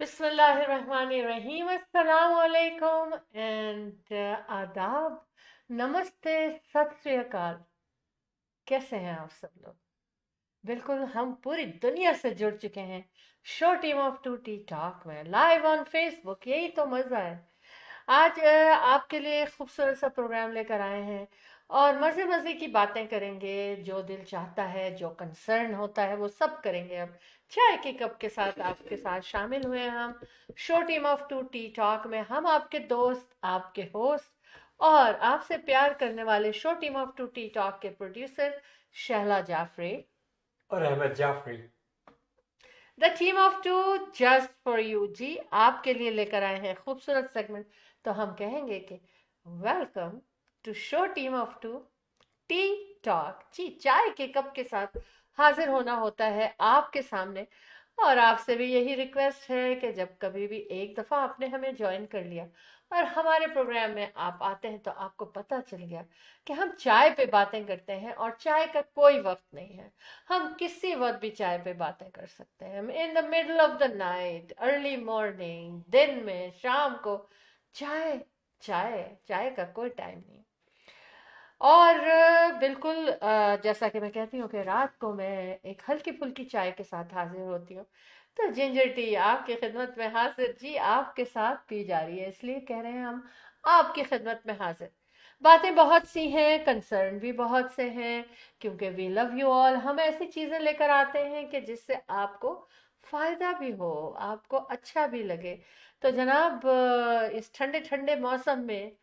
बिस्मिल्लाहिर्रहमानिर्रहीम अस्सलाम वालेकुम एंड आदाब, नमस्ते, सत श्री अकाल। कैसे हैं आप सब लोग? बिल्कुल, हम पूरी दुनिया से जुड़ चुके हैं show team of two T talk में, लाइव ऑन फेसबुक। यही तो मज़ा है। आज आपके लिए खूबसूरत सा प्रोग्राम लेकर आए हैं और मज़े मज़े की बातें करेंगे। जो दिल चाहता है, जो कंसर्न होता है, वो सब करेंगे। अब चाय के कप के साथ आपके साथ शामिल हुए हैं हम show team of two T talk में। हम आपके दोस्त, आपके होस्ट और आपसे प्यार करने वाले show team of two T talk के प्रोड्यूसर शहला जाफरी। और Ahmad Jafri. The team of two just for you जी आपके लिए लेकर आए हैं खूबसूरत सेगमेंट। तो हम कहेंगे कि welcome to show team of two T talk जी। चाय के कप के साथ हाजिर होना होता है आपके सामने। और आपसे भी यही रिक्वेस्ट है कि जब कभी भी एक दफ़ा आपने हमें ज्वाइन कर लिया और हमारे प्रोग्राम में आप आते हैं तो आपको पता चल गया कि हम चाय पे बातें करते हैं और चाय का कोई वक्त नहीं है। हम किसी वक्त भी चाय पे बातें कर सकते हैं। In the middle of the night, early morning, दिन में, शाम को, चाय चाय चाय का कोई टाइम नहीं। और बिल्कुल जैसा कि मैं कहती हूँ कि रात को मैं एक हल्की फुल्की चाय के साथ हाजिर होती हूँ। तो जिंजर टी आपकी खिदमत में हाजिर जी, आपके साथ पी जा रही है, इसलिए कह रहे हैं हम आपकी खिदमत में हाजिर। बातें बहुत सी हैं, कंसर्न भी बहुत से हैं, क्योंकि वी लव यू ऑल। हम ऐसी चीज़ें लेकर आते हैं कि जिससे आपको फ़ायदा भी हो, आपको अच्छा भी लगे। तो जनाब, इस ठंडे ठंडे मौसम में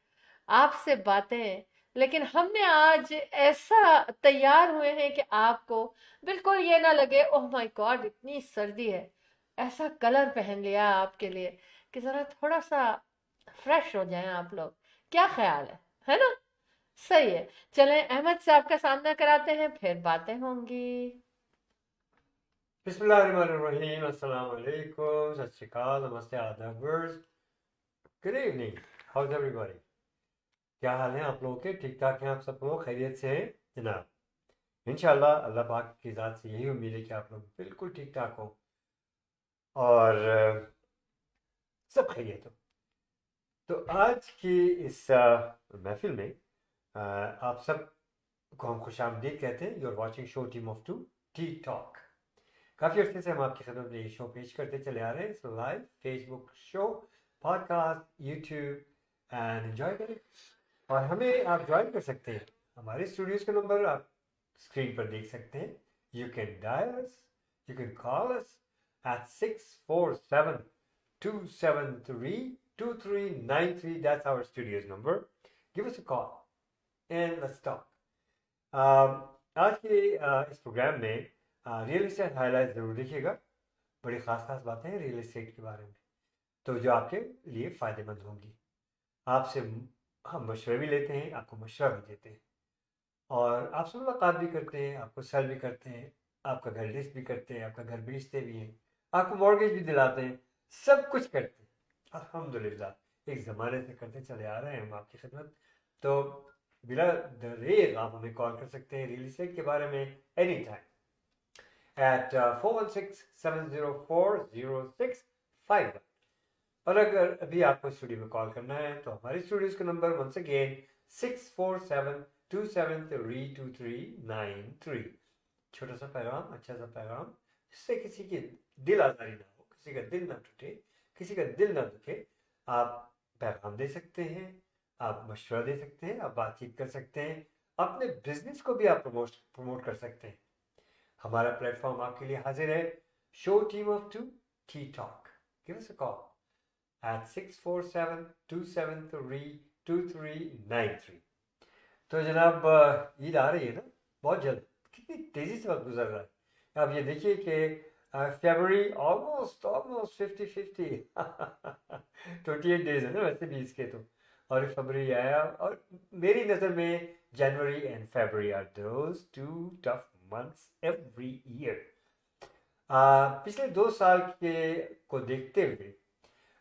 आपसे बातें, लेकिन हमने आज ऐसा तैयार हुए हैं कि आपको बिल्कुल ये ना लगे ओह माय गॉड इतनी सर्दी है। ऐसा कलर पहन लिया आपके लिए कि जरा थोड़ा सा फ्रेश हो जाएं आप लोग। क्या ख्याल है ना? सही है। चलें, अहमद साहब का सामना कराते हैं, फिर बातें होंगी। बिस्मिल्लाहिर्रहमानिर्रहीम। अस्सलाम वालेकुम, सत श्री अकाल, नमस्ते, आदाब, गुड इवनिंग। House everybody? क्या हाल है आप लोगों के? ठीक ठाक हैं आप सब लोग? खैरियत से हैं जनाब? इंशाल्लाह अल्लाह पाक की ज़ात से यही उम्मीद है कि आप लोग बिल्कुल ठीक ठाक हो और सब खैरियत हो। तो आज की इस महफिल में आप सब को हम खुश आमदीद कहते हैं। You are watching show team of two T talk. काफ़ी अर्से से हम आपकी खिदमत में ये शो पेश करते चले आ रहे हैं। सो live Facebook show, podcast, YouTube and enjoy करें। और हमें आप ज्वाइन कर सकते हैं। हमारे स्टूडियोज़ का नंबर आप स्क्रीन पर देख सकते हैं। You can dial us, you can call us at 647-273-2393. That's our studio's number. Give us a call and let's talk. आज के इस प्रोग्राम में रियल इस्टेट हाईलाइट ज़रूर देखिएगा। बड़ी ख़ास ख़ास बातें हैं रियल इस्टेट के बारे में, तो जो आपके लिए फ़ायदेमंद होंगी। आपसे हम मशवरे भी लेते हैं, आपको मशवरा भी देते हैं और आपसे मुलाकात भी करते हैं, आपको सेल भी करते हैं, आपका घर लिस्ट भी करते हैं, आपका घर बेचते भी हैं, आपको मॉर्गेज भी दिलाते हैं, सब कुछ करते हैं अल्हम्दुलिल्लाह। एक ज़माने से करते चले आ रहे हैं हम आपकी खिदमत। तो बिला दरेर आप हमें कॉल कर सकते हैं रियल इस्टेट के बारे में एनी टाइम एट 416-704-0651। और अगर अभी आपको स्टूडियो में कॉल करना है तो हमारे स्टूडियोज का नंबर वंस अगेन 647-273-2393। छोटा सा पैगाम, अच्छा सा पैगाम, जिससे किसी की दिल आजारी ना हो, किसी का दिल ना टूटे, किसी का दिल ना दुखे। आप पैगाम दे सकते हैं, आप मशवरा दे सकते हैं, आप बातचीत कर सकते हैं, अपने बिजनेस को भी आप प्रमोट कर सकते हैं। हमारा प्लेटफॉर्म आपके लिए हाजिर है, show team of two T talk. Give us a call at 647-273-2393। तो जनाब, ईद आ रही है ना बहुत जल्द। कितनी तेज़ी से वक्त गुजर रहा है। आप ये देखिए कि फरवरी ऑलमोस्ट ऑलमोस्ट 50-50 28 डेज है ना वैसे भी इसके तो। और फरवरी आया और मेरी नज़र में January and February are those two tough months every year. पिछले 2 साल के को देखते हुए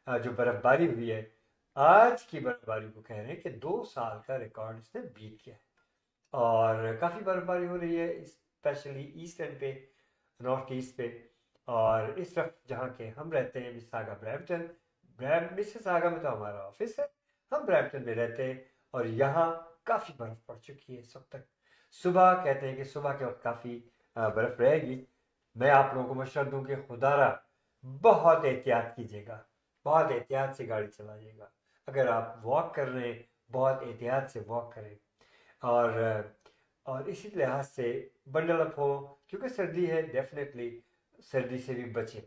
जो बर्फबारी हुई है, आज की बर्फबारी को कह रहे हैं कि 2 साल का रिकॉर्ड इसने बीट किया है। और काफ़ी बर्फबारी हो रही है, स्पेशली ईस्टर्न पे, नॉर्थ ईस्ट पे। और इस तरफ जहाँ के हम रहते हैं मिसिसागा ब्रैम्पटन, मिसिसागा में तो हमारा ऑफिस है, हम ब्रैम्पटन में रहते हैं और यहाँ काफ़ी बर्फ़ पड़ चुकी है इस वक्त तक। सुबह कहते हैं कि सुबह के वक्त काफ़ी बर्फ़ रहेगी। मैं आप लोगों को मशवरा दूं कि खुदारा बहुत एहतियात कीजिएगा, बहुत एहतियात से गाड़ी चलाइएगा। अगर आप वॉक कर रहे हैं बहुत एहतियात से वॉक करें और इसी लिहाज से बंडल अप हो, क्योंकि सर्दी है, डेफिनेटली सर्दी से भी बचें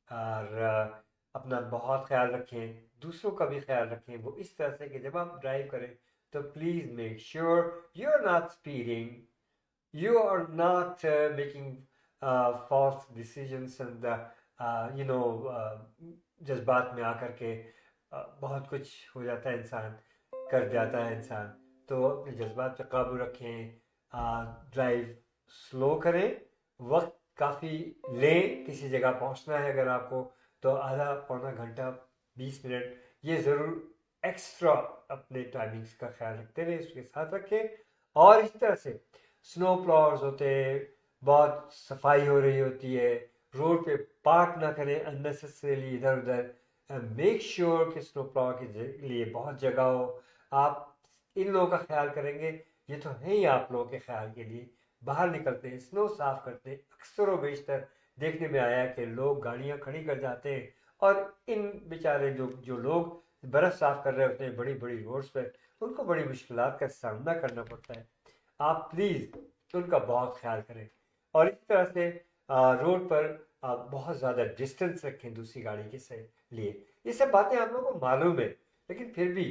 और अपना बहुत ख्याल रखें, दूसरों का भी ख्याल रखें। वो इस तरह से कि जब आप ड्राइव करें तो please make sure you are not speeding, you are not making false decisions and you know जज्बात में आकर के बहुत कुछ हो जाता है, इंसान कर जाता है इंसान। तो अपने जज्बात पे काबू रखें, ड्राइव स्लो करें, वक्त काफ़ी लें। किसी जगह पहुंचना है अगर आपको तो आधा पौना घंटा 20 मिनट ये ज़रूर एक्स्ट्रा अपने टाइमिंग्स का ख्याल रखते हुए उसके साथ रखें। और इस तरह से स्नो प्लॉवर्स होते हैं, बहुत सफाई हो रही होती है, रोड पे पार्क ना करें अननेसेसरीली इधर उधर। मेक श्योर कि स्नो प्लॉवर के लिए बहुत जगह हो। आप इन लोगों का ख्याल करेंगे, ये तो है ही आप लोगों के ख्याल के लिए। बाहर निकलते हैं, स्नो साफ करते हैं, अक्सर व बेशतर देखने में आया कि लोग गाड़ियां खड़ी कर जाते हैं और इन बेचारे जो लोग बर्फ साफ कर रहे होते हैं बड़ी बड़ी रोड्स पर, उनको बड़ी मुश्किलात का सामना करना पड़ता है। आप प्लीज़ उनका बहुत ख्याल करें और इस तरह से रोड पर आप बहुत ज़्यादा डिस्टेंस रखें दूसरी गाड़ी के से लिए। ये सब बातें आप लोगों को मालूम है, लेकिन फिर भी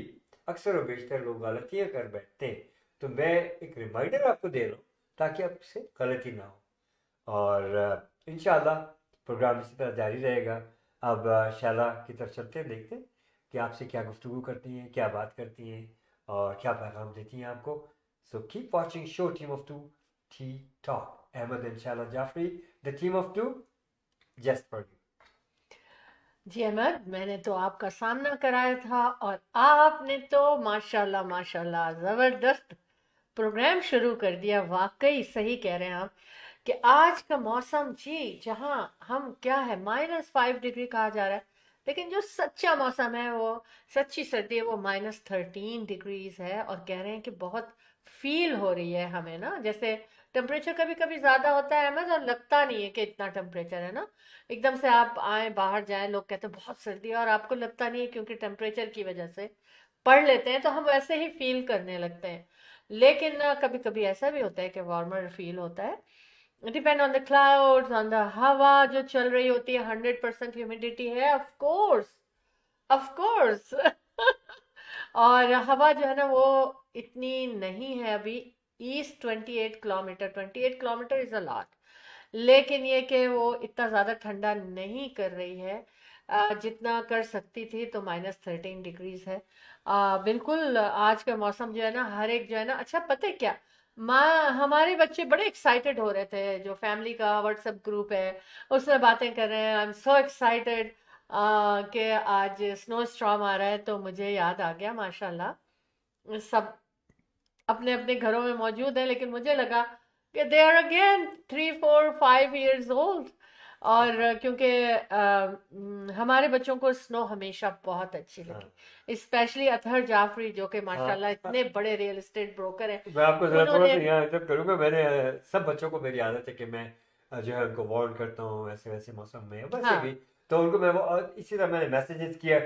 अक्सर और बेशतर लोग गलतियाँ कर बैठते हैं। तो मैं एक रिमाइंडर आपको दे रहा हूँ ताकि आपसे गलती ना हो। और इंशाल्लाह प्रोग्राम इसी तरह जारी रहेगा। अब शाला की तरफ चलते हैं, देखते हैं कि आपसे क्या गुफ्तगू करती हैं, क्या बात करती हैं और क्या पैगाम देती हैं आपको। So keep watching show Team of Two Tea Talk. Ahmed and Shala Jaffrey, the Team of Two, just for you. जी अहमद, मैंने तो आपका सामना कराया था और आपने तो माशाल्लाह माशाल्लाह जबरदस्त प्रोग्राम शुरू कर दिया। वाकई सही कह रहे हैं आप कि आज का मौसम जी, जहां हम क्या है -5 डिग्री कहा जा रहा है, लेकिन जो सच्चा मौसम है वो सच्ची सर्दी है वो -13 डिग्रीज है। और कह रहे हैं कि बहुत फील हो रही है हमें ना, जैसे टेम्परेचर कभी कभी ज्यादा होता है अहमद और लगता नहीं है कि इतना टेम्परेचर है ना। एकदम से आप आए बाहर जाएं, लोग कहते हैं बहुत सर्दी है और आपको लगता नहीं है, क्योंकि टेम्परेचर की वजह से पढ़ लेते हैं तो हम वैसे ही फील करने लगते हैं। लेकिन कभी कभी ऐसा भी होता है कि वार्मर फील होता है। Depend on the clouds, on the हवा जो चल रही होती है, 100% ह्यूमिडिटी है, ऑफ कोर्स, ऑफ कोर्स। और हवा जो है ना वो इतनी नहीं है अभी। East 28 kilometre, 28 kilometre is a lot, लेकिन ये कि वो इतना ज़्यादा ठंडा नहीं कर रही है जितना कर सकती थी। तो -13 डिग्रीज है। बिल्कुल आज का मौसम जो है ना, हर एक जो है ना, अच्छा पता है क्या, माँ हमारे बच्चे बड़े एक्साइटेड हो रहे थे, जो फैमिली का व्हाट्सएप ग्रुप है उसमें बातें कर रहे हैं, आई एम सो एक्साइटेड कि आज स्नो स्टॉर्म आ रहा है। तो मुझे याद आ गया माशाल्लाह, सब अपने अपने घरों में मौजूद है, लेकिन मुझे लगा कि they are again 3 4 5 years old. और क्योंकि हमारे बच्चों को स्नो हमेशा बहुत अच्छी हाँ लगी, स्पेशली अतहर जाफरी जो कि हाँ माशाल्लाह हाँ। इतने बड़े रियल एस्टेट ब्रोकर हैं। मैं आपको ज़रा थोड़ा उन्होंने सा यहाँ इंटरप्ट करूँगा। मैंने सब बच्चों को मेरी आदत है कि मैं जो है उनको वार्न करता हूँ ऐसे वैसे मौसम में वैसे भी। हाँ तो उनको मैं और इसी तरह मैंने मैसेजेस किया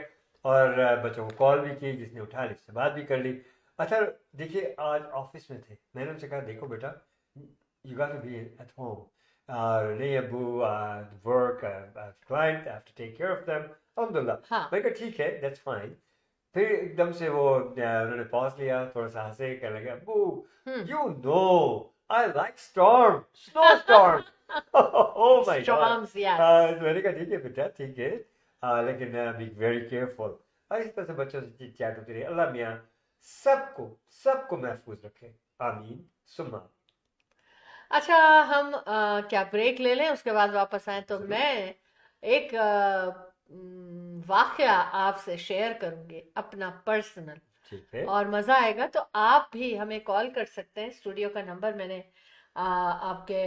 और बच्चों को कॉल भी की, जिसने उठा ली उससे बात भी कर ली। अच्छा देखिए, आज ऑफिस में थे, मैंने उनसे कहा देखो बेटा, you got to be at home. नहीं अबू, work client, I have to take care of them. अल्हम्दुलिल्लाह, हाँ। मैं कहा ठीक है, दैट्स फाइन। फिर एकदम से वो उन्होंने पॉज लिया, थोड़ा सा हंसे, कहने लगे अब्बू, hmm. You know I like storm, snow storm. Oh my God. Storms, yes. मैंने कहा ठीक है बेटा, ठीक है, लेकिन बी वेरी केयरफुल। और इस तरह से बच्चों से चिट चैट होती रही। अल्लाह मियाँ सबको सबको महफूज रखे, आमीन सुम्मा। अच्छा, हम क्या ब्रेक ले लें, उसके बाद वापस आए तो जरूर। मैं एक वाकया आपसे शेयर करूंगी, अपना पर्सनल। ठीक है। और मजा आएगा, तो आप भी हमें कॉल कर सकते हैं। स्टूडियो का नंबर मैंने आपके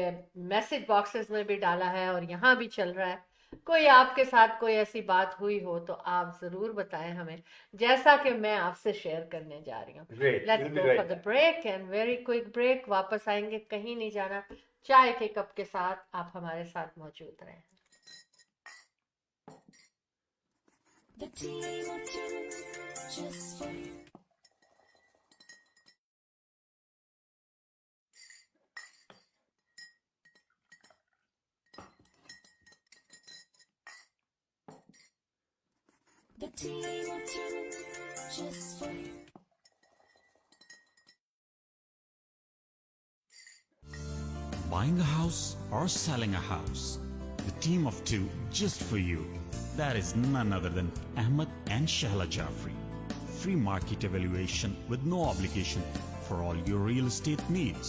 मैसेज बॉक्सेस में भी डाला है और यहाँ भी चल रहा है। कोई आपके साथ कोई ऐसी बात हुई हो तो आप जरूर बताएं हमें, जैसा कि मैं आपसे शेयर करने जा रही हूँ। Great, let's we'll be go right for the back. Break and very quick break. वापस आएंगे, कहीं नहीं जाना, चाय के कप के साथ आप हमारे साथ मौजूद रहें। The team of two, just for you. The team of two, just for you. Buying a house or selling a house. The team of two just for you. That is none other than Ahmed and Shahla Jafri. Free market evaluation with no obligation for all your real estate needs.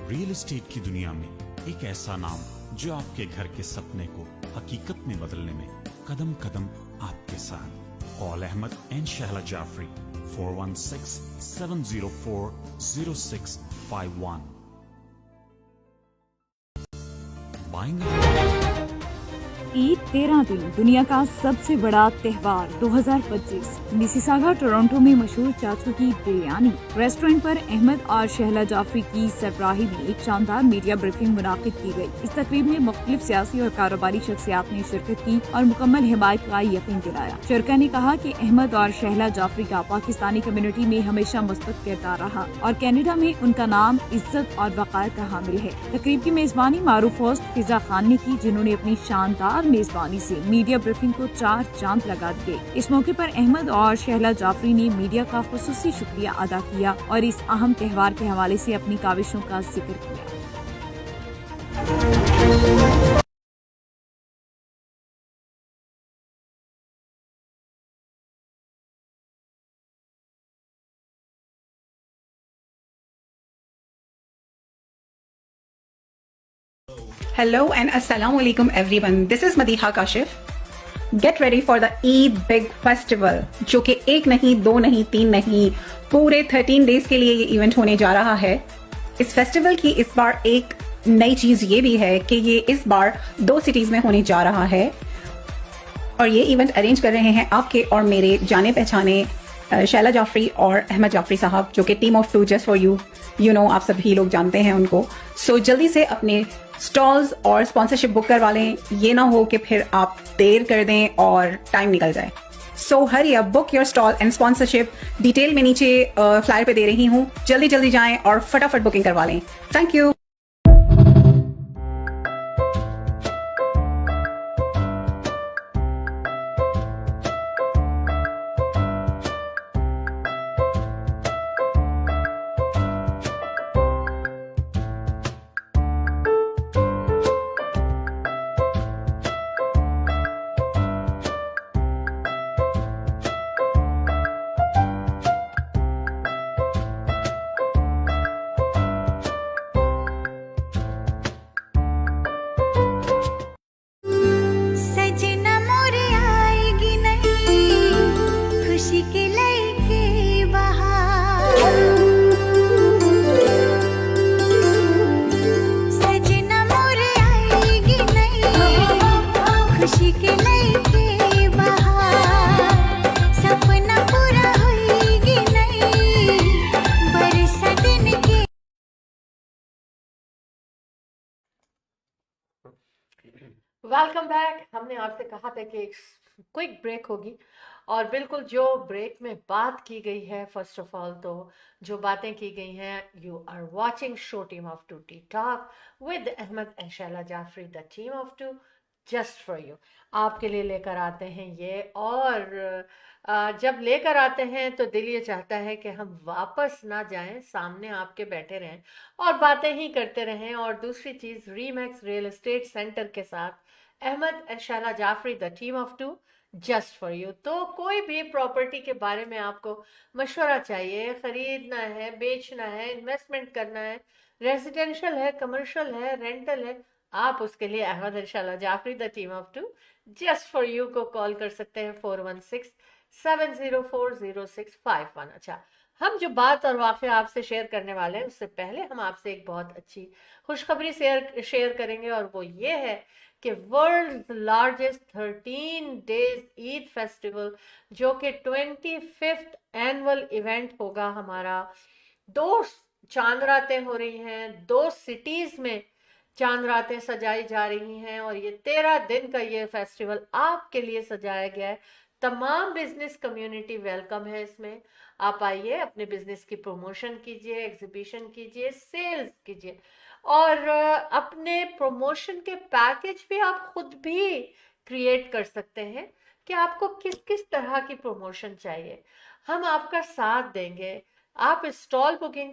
Real estate की दुनिया में एक ऐसा नाम जो आपके घर के सपने को हकीकत में बदलने में कदम कदम आपके साथ. Call Ahmed and Shahla Jafri 416-704-0651. Buying a Eid 13 दिन दुनिया का सबसे बड़ा त्योहार 2025 मिसिसागा टोरंटो में मशहूर चाचू की बिरयानी रेस्टोरेंट पर अहमद और शहला जाफरी की सरबराही में एक शानदार मीडिया ब्रीफिंग मुनाकिद की गई. इस तकरीब में मुख्तलिफ सियासी और कारोबारी शख्सियात ने शिरकत की और मुकम्मल हिमायत का यकीन दिलाया. शरका ने कहा कि अहमद और शहला जाफरी का पाकिस्तानी कम्युनिटी में हमेशा मुस्बत किरदार रहा और कनाडा में उनका नाम इज्जत और वक़ार का हामिल है. तकरीब की मेजबानी मारूफ होस्ट फिजा खान ने की, जिन्होंने अपनी शानदार मेजबानी से मीडिया ब्रीफिंग को 4 चांद लगा दिए. इस मौके पर अहमद और शहला जाफरी ने मीडिया का खुसूसी शुक्रिया अदा किया और इस अहम त्योहार के हवाले से अपनी काविशों का जिक्र किया. Hello and Assalamu alaikum everyone. This is Madiha Kashif. Get ready for the Eid Big Festival, जो कि 1 नहीं 2 नहीं 3 नहीं पूरे 13 डेज के लिए ये इवेंट होने जा रहा है. इस फेस्टिवल की इस बार एक नई चीज ये भी है कि ये इस बार 2 सिटीज में होने जा रहा है और ये इवेंट अरेंज कर रहे हैं आपके और मेरे जाने पहचाने शैला जाफरी और अहमद जाफरी साहब, जो कि team of 2 just for you know आप सभी लोग जानते हैं उनको. सो जल्दी से अपने स्टॉल्स और स्पॉन्सरशिप बुक करवा लें, ये ना हो कि फिर आप देर कर दें और टाइम निकल जाए. So hurry up, book your stall and sponsorship. Detail में नीचे फ्लायर पे दे रही हूँ. जल्दी जल्दी जाएं और फटाफट बुकिंग करवा लें. Thank you. सजना मोरे आएगी नहीं खुशी के लेके बहार. सजना मोरे आएगी नहीं खुशी के लेके बहार. सपना पूरा होएगी नहीं बरसा दिन के. Welcome back. हमने आपसे कहा था कि एक क्विक ब्रेक होगी और बिल्कुल जो ब्रेक में बात की गई है, फर्स्ट ऑफ ऑल तो जो बातें की गई हैं, you are watching show team of 2 tea talk with Ahmed and Shaila Jafri, the team of 2 just for you. आपके लिए लेकर आते हैं ये, और जब लेकर आते हैं तो दिल ये चाहता है कि हम वापस ना जाएं, सामने आपके बैठे रहें और बातें ही करते रहें. और दूसरी चीज़, रीमैक्स रियल एस्टेट सेंटर के साथ Ahmed and Shaila Jafri, the team of 2 just for you. तो कोई भी प्रॉपर्टी के बारे में आपको मशवरा चाहिए, खरीदना है, बेचना है, इन्वेस्टमेंट करना है, रेजिडेंशियल है, कमर्शियल है, रेंटल है, आप उसके लिए Ahmed and Shaila Jafri, the team of 2 just for you को कॉल कर सकते हैं 416-704-0651. अच्छा, हम जो बात और वाक़या आपसे शेयर करने वाले हैं उससे पहले हम आपसे एक बहुत अच्छी खुशखबरी शेयर करेंगे, और वो ये है कि world largest 13 days Eid festival, जो कि 25th एनुअल इवेंट होगा हमारा। 2 चांद रातें हो रही हैं, 2 सिटीज में चांद रातें सजाई जा रही हैं, और ये 13 दिन का ये फेस्टिवल आपके लिए सजाया गया है। तमाम बिजनेस कम्युनिटी वेलकम है इसमें। आप आइए, अपने बिजनेस की प्रमोशन कीजिए, एग्जीबिशन कीजिए, सेल्स कीजिए, और अपने प्रमोशन के पैकेज भी आप खुद भी क्रिएट कर सकते हैं कि आपको किस किस तरह की प्रमोशन चाहिए। हम आपका साथ देंगे। आप स्टॉल बुकिंग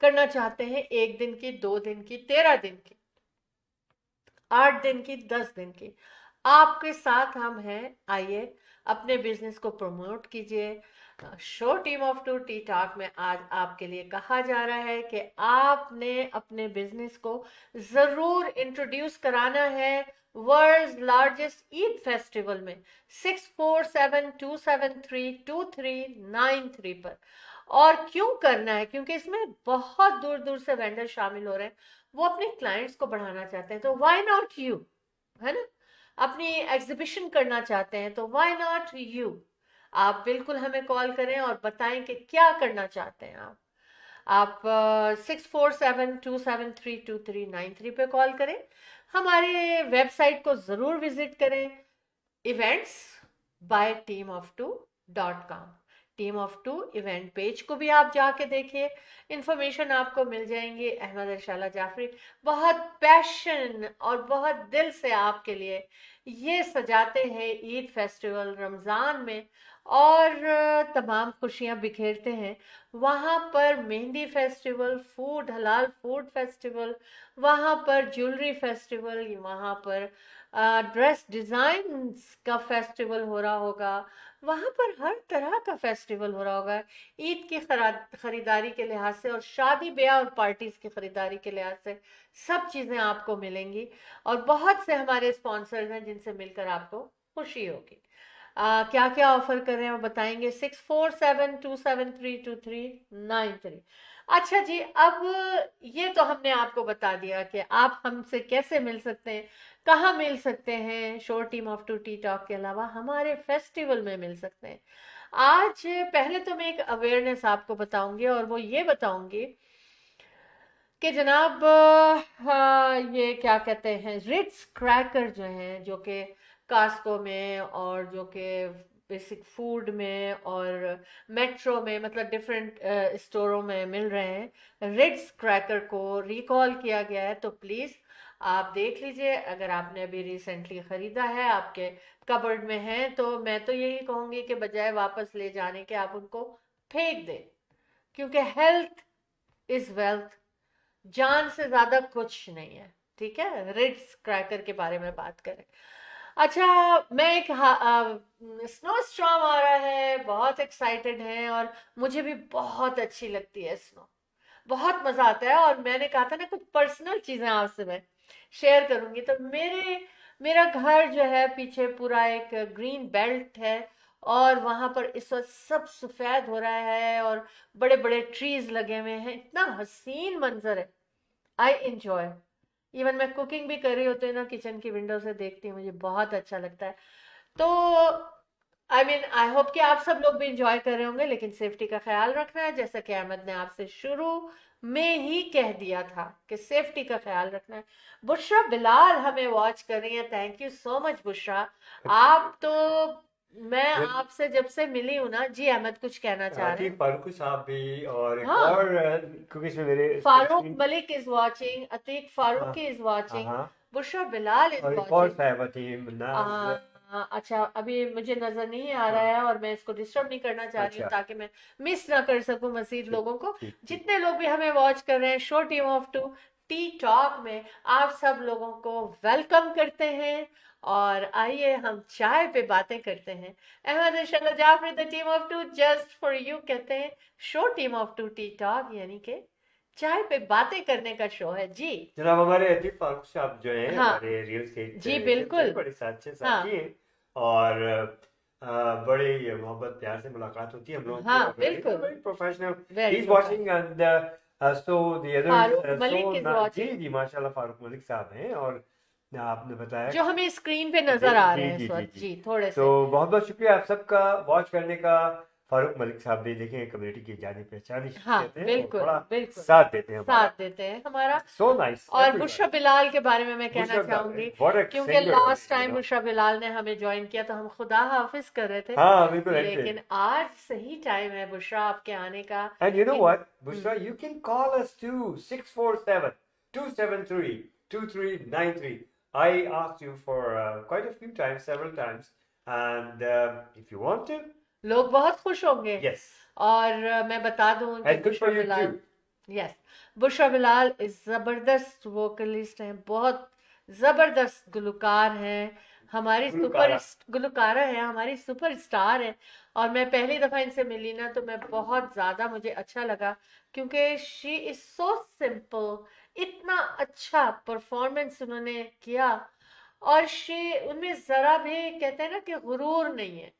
करना चाहते हैं 1 दिन की, 2 दिन की, 13 दिन की, 8 दिन की, 10 दिन की, आपके साथ हम हैं। आइए, अपने बिजनेस को प्रमोट कीजिए। Show team of two T talk में आज आपके लिए कहा जा रहा है कि आपने अपने बिजनेस को जरूर इंट्रोड्यूस कराना है वर्ल्ड लार्जेस्ट ईद फेस्टिवल में 6472732393 पर। और क्यों करना है? क्योंकि इसमें बहुत दूर दूर से वेंडर शामिल हो रहे हैं, वो अपने क्लाइंट्स को बढ़ाना चाहते हैं, तो व्हाई नॉट यू, है ना? अपनी एग्जीबिशन करना चाहते हैं, तो व्हाई नॉट यू। आप बिल्कुल हमें कॉल करें और बताएं कि क्या करना चाहते हैं आप 6472732393 पे कॉल करें। हमारे वेबसाइट को जरूर विजिट करें, eventsbyteamof2.com। Team of two event page को भी आप जाके देखिए, इंफॉर्मेशन आपको मिल जाएंगी। अहमद अर्शाला जाफरी बहुत पैशन और बहुत दिल से आपके लिए ये सजाते हैं ईद फेस्टिवल रमज़ान में, और तमाम खुशियां बिखेरते हैं। वहाँ पर मेहंदी फेस्टिवल, फूड हलाल फूड फेस्टिवल, वहाँ पर ज्वेलरी फेस्टिवल, वहाँ पर ड्रेस डिज़ाइंस का फेस्टिवल हो रहा होगा, वहाँ पर हर तरह का फेस्टिवल हो रहा होगा ईद की खरीदारी के लिहाज से, और शादी ब्याह और पार्टीज की खरीदारी के लिहाज से सब चीज़ें आपको मिलेंगी। और बहुत से हमारे स्पॉन्सर्स हैं जिनसे मिलकर आपको खुशी होगी। क्या क्या ऑफर कर रहे हैं वो बताएंगे। 6472732393। अच्छा जी, अब ये तो हमने आपको बता दिया कि आप हमसे कैसे मिल सकते हैं, कहाँ मिल सकते हैं। Show team of two T talk के अलावा हमारे फेस्टिवल में मिल सकते हैं। आज पहले तो मैं एक अवेयरनेस आपको बताऊंगी, और वो ये बताऊंगी कि जनाब ये क्या कहते हैं, रिट्स क्रैकर जो हैं, जो कि कास्को में और जो कि बेसिक फूड में और मेट्रो में, मतलब डिफरेंट स्टोरों में मिल रहे हैं, रिट्स क्रैकर को रिकॉल किया गया है। तो प्लीज़ आप देख लीजिए, अगर आपने अभी रिसेंटली ख़रीदा है, आपके कबर्ड में है, तो मैं तो यही कहूँगी कि बजाय वापस ले जाने के आप उनको फेंक दें, क्योंकि हेल्थ इज़ वेल्थ, जान से ज्यादा कुछ नहीं है। ठीक है, रिट्स क्रैकर के बारे में बात करें। अच्छा, मैं एक स्नो स्टॉर्म आ रहा है, बहुत एक्साइटेड हैं, और मुझे भी बहुत अच्छी लगती है स्नो, बहुत मजा आता है। और मैंने कहा था ना, कुछ पर्सनल चीजें आपसे मैं शेयर करूंगी। तो मेरा घर जो है पीछे पूरा एक ग्रीन बेल्ट है, और वहां पर इस वक्त सब सफेद हो रहा है, और बड़े बड़े ट्रीज लगे हुए हैं, इतना हसीन मंजर है। आई एंजॉय, इवन मैं कुकिंग भी कर रही होती हूँ ना, किचन की विंडो से देखती हूँ, मुझे बहुत अच्छा लगता है। तो आई होप कि आप सब लोग भी इंजॉय कर रहे होंगे, लेकिन सेफ्टी का ख्याल रखना है, जैसा कि अहमद ने आपसे शुरू में ही कह दिया था कि सेफ्टी का ख्याल रखना है। बुशरा बिलाल हमें वॉच कर रही है, thank you so much Bushra. आप तो, मैं आपसे जब से मिली हूँ ना जी, अहमद कुछ कहना चाह रहे हैं। फारूक साहब भी, और एक हाँ, और क्योंकि इसमें मेरे Farooq Malik is watching, Atiq Farooqui is watching, हाँ, बुशरा बिलाल इज और एक और वाचिंग। साहिबा थी मुन्ना। अच्छा, अभी मुझे नजर नहीं आ रहा है, और मैं इसको डिस्टर्ब नहीं करना चाह रही हूँ, अच्छा, ताकि मैं मिस ना कर सकूं मजीद ठीक लोगों को। ठीक ठीक। जितने लोग भी हमें वॉच कर रहे हैं show team of two T talk में, आप सब लोगों को वेलकम करते हैं, और आइए हम चाय पे बातें करते हैं। Ahmed Arshala Jafri, the team of two just for you कहते हैं show team of two T talk, यानी कि चाय पे बातें करने का शो है जी। जनाब, हमारे अतीक फारूक साहब जो हैं, हाँ हमारे रियल एस्टेट जी, बिल्कुल। बड़े अच्छे हाँ साथी हैं, और बड़े मोहब्बत प्यार से मुलाकात होती है हम लोगों हाँ, की। बिल्कुल। Very professional. Very he is watching and so the others Farooq Malik is ji watching। जी माशाल्लाह फारूक मलिक साहब हैं, और आपने बताया जो हमें स्क्रीन पे नजर आ रहे हैं जी इस जी वक्त, जी जी थोड़े तो से। बहुत बहुत शुक्रिया आप सबका वॉच करने का। फारूक मलिक साहब भी देखें कम्युनिटी की जानी पहचानी हाँ, शख्सियत है और बिल्कुल बड़ा बिल्कुल साथ देते हैं हमारा। साथ देते हैं हमारा। So nice. और बुशरा बिलाल के बारे में मैं कहना चाहूंगी, क्योंकि लास्ट टाइम बुशरा बिलाल ने हमें ज्वाइन किया तो हम खुदा हाफिज कर रहे थे, हाँ बिल्कुल। लेकिन आज सही टाइम है बुशरा आपके आने का। And you know in- what, Bushra, you can call us too, 647-273-2393. I asked you for quite a few times, several times, and if you want to, लोग बहुत खुश होंगे। yes. और मैं बता दूं कि And good for you Bilal, too. Yes, Bushra Bilal इस जबरदस्त वोकलिस्ट हैं, बहुत जबरदस्त गुलकार हैं, हमारी गुलकारा। गुलकारा है, हमारी सुपरस्टार है। और मैं पहली दफा इनसे मिली ना तो मैं बहुत ज्यादा मुझे अच्छा लगा, क्योंकि शी इज सो सिंपल, इतना अच्छा परफॉर्मेंस उन्होंने किया। और शी उनमें जरा भी कहते हैं ना कि गुरूर नहीं है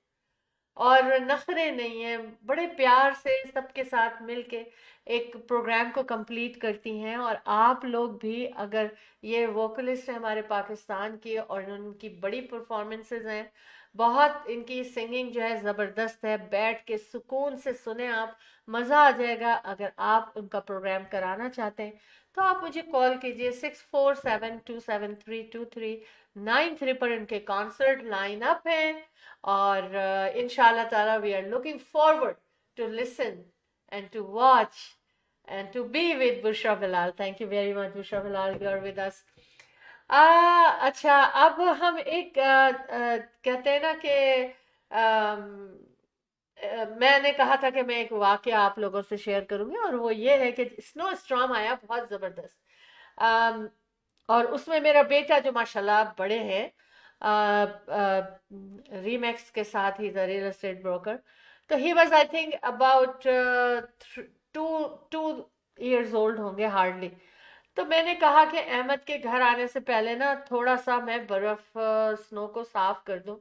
और नखरे नहीं है, बड़े प्यार से सबके साथ मिलके एक प्रोग्राम को कंप्लीट करती हैं। और आप लोग भी, अगर ये वोकलिस्ट है हमारे पाकिस्तान की और उनकी बड़ी परफॉर्मेंसेस हैं, बहुत इनकी सिंगिंग जो है ज़बरदस्त है, बैठ के सुकून से सुने आप, मज़ा आ जाएगा। अगर आप उनका प्रोग्राम कराना चाहते हैं तो आप मुझे कॉल कीजिए 6472732393 पर। इनके कॉन्सर्ट लाइन अप हैं और इंशाल्लाह ताला we are looking forward to listen and to watch and to be with Bushra Bilal. Thank you very much Bushra Bilal, you are with us. अच्छा, अब हम एक कहते हैं ना कि मैंने कहा था कि मैं एक वाकया आप लोगों से शेयर करूंगी, और वो ये है कि स्नो स्टॉर्म आया बहुत जबरदस्त। अम, और उसमें मेरा बेटा जो माशाल्लाह बड़े हैं, रीमैक्स के साथ ही द रियल एस्टेट ब्रोकर, तो he was I think about two two years old होंगे हार्डली। तो मैंने कहा कि अहमद के घर आने से पहले ना थोड़ा सा मैं बर्फ स्नो को साफ कर दूं,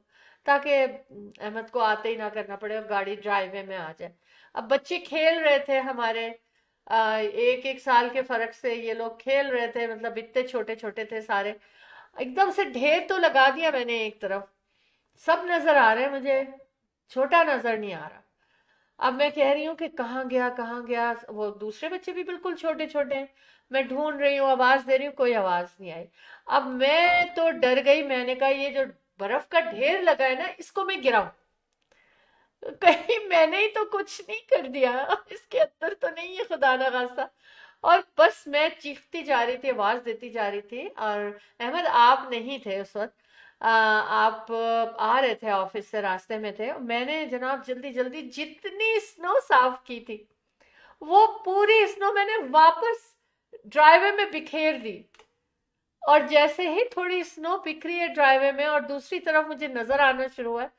ताकि अहमद को आते ही ना करना पड़े और गाड़ी ड्राइववे में आ जाए। अब बच्चे खेल रहे थे हमारे, एक एक साल के फर्क से ये लोग खेल रहे थे, मतलब इतने छोटे छोटे थे सारे। एकदम से ढेर तो लगा दिया मैंने एक तरफ, सब नजर आ रहे हैं मुझे, छोटा नजर नहीं आ रहा। अब मैं कह रही हूँ कि कहाँ गया कहाँ गया, वो दूसरे बच्चे भी बिल्कुल छोटे छोटे हैं, मैं ढूंढ रही हूँ, आवाज दे रही हूँ, कोई आवाज नहीं आई। अब मैं तो डर गई, मैंने कहा ये जो बर्फ का ढेर लगा है ना, इसको मैं गिराऊं, कहीं मैंने ही तो कुछ नहीं कर दिया, इसके अंदर तो नहीं है खुदा ना खास्ता। और बस मैं चीखती जा रही थी, आवाज देती जा रही थी। और अहमद आप नहीं थे उस वक्त, आप आ रहे थे ऑफिस से, रास्ते में थे। मैंने जनाब जल्दी जल्दी जितनी स्नो साफ की थी वो पूरी स्नो मैंने वापस ड्राइवे में बिखेर दी। और जैसे ही थोड़ी स्नो बिखरी है ड्राइवे में और दूसरी तरफ मुझे नजर आना शुरू हुआ,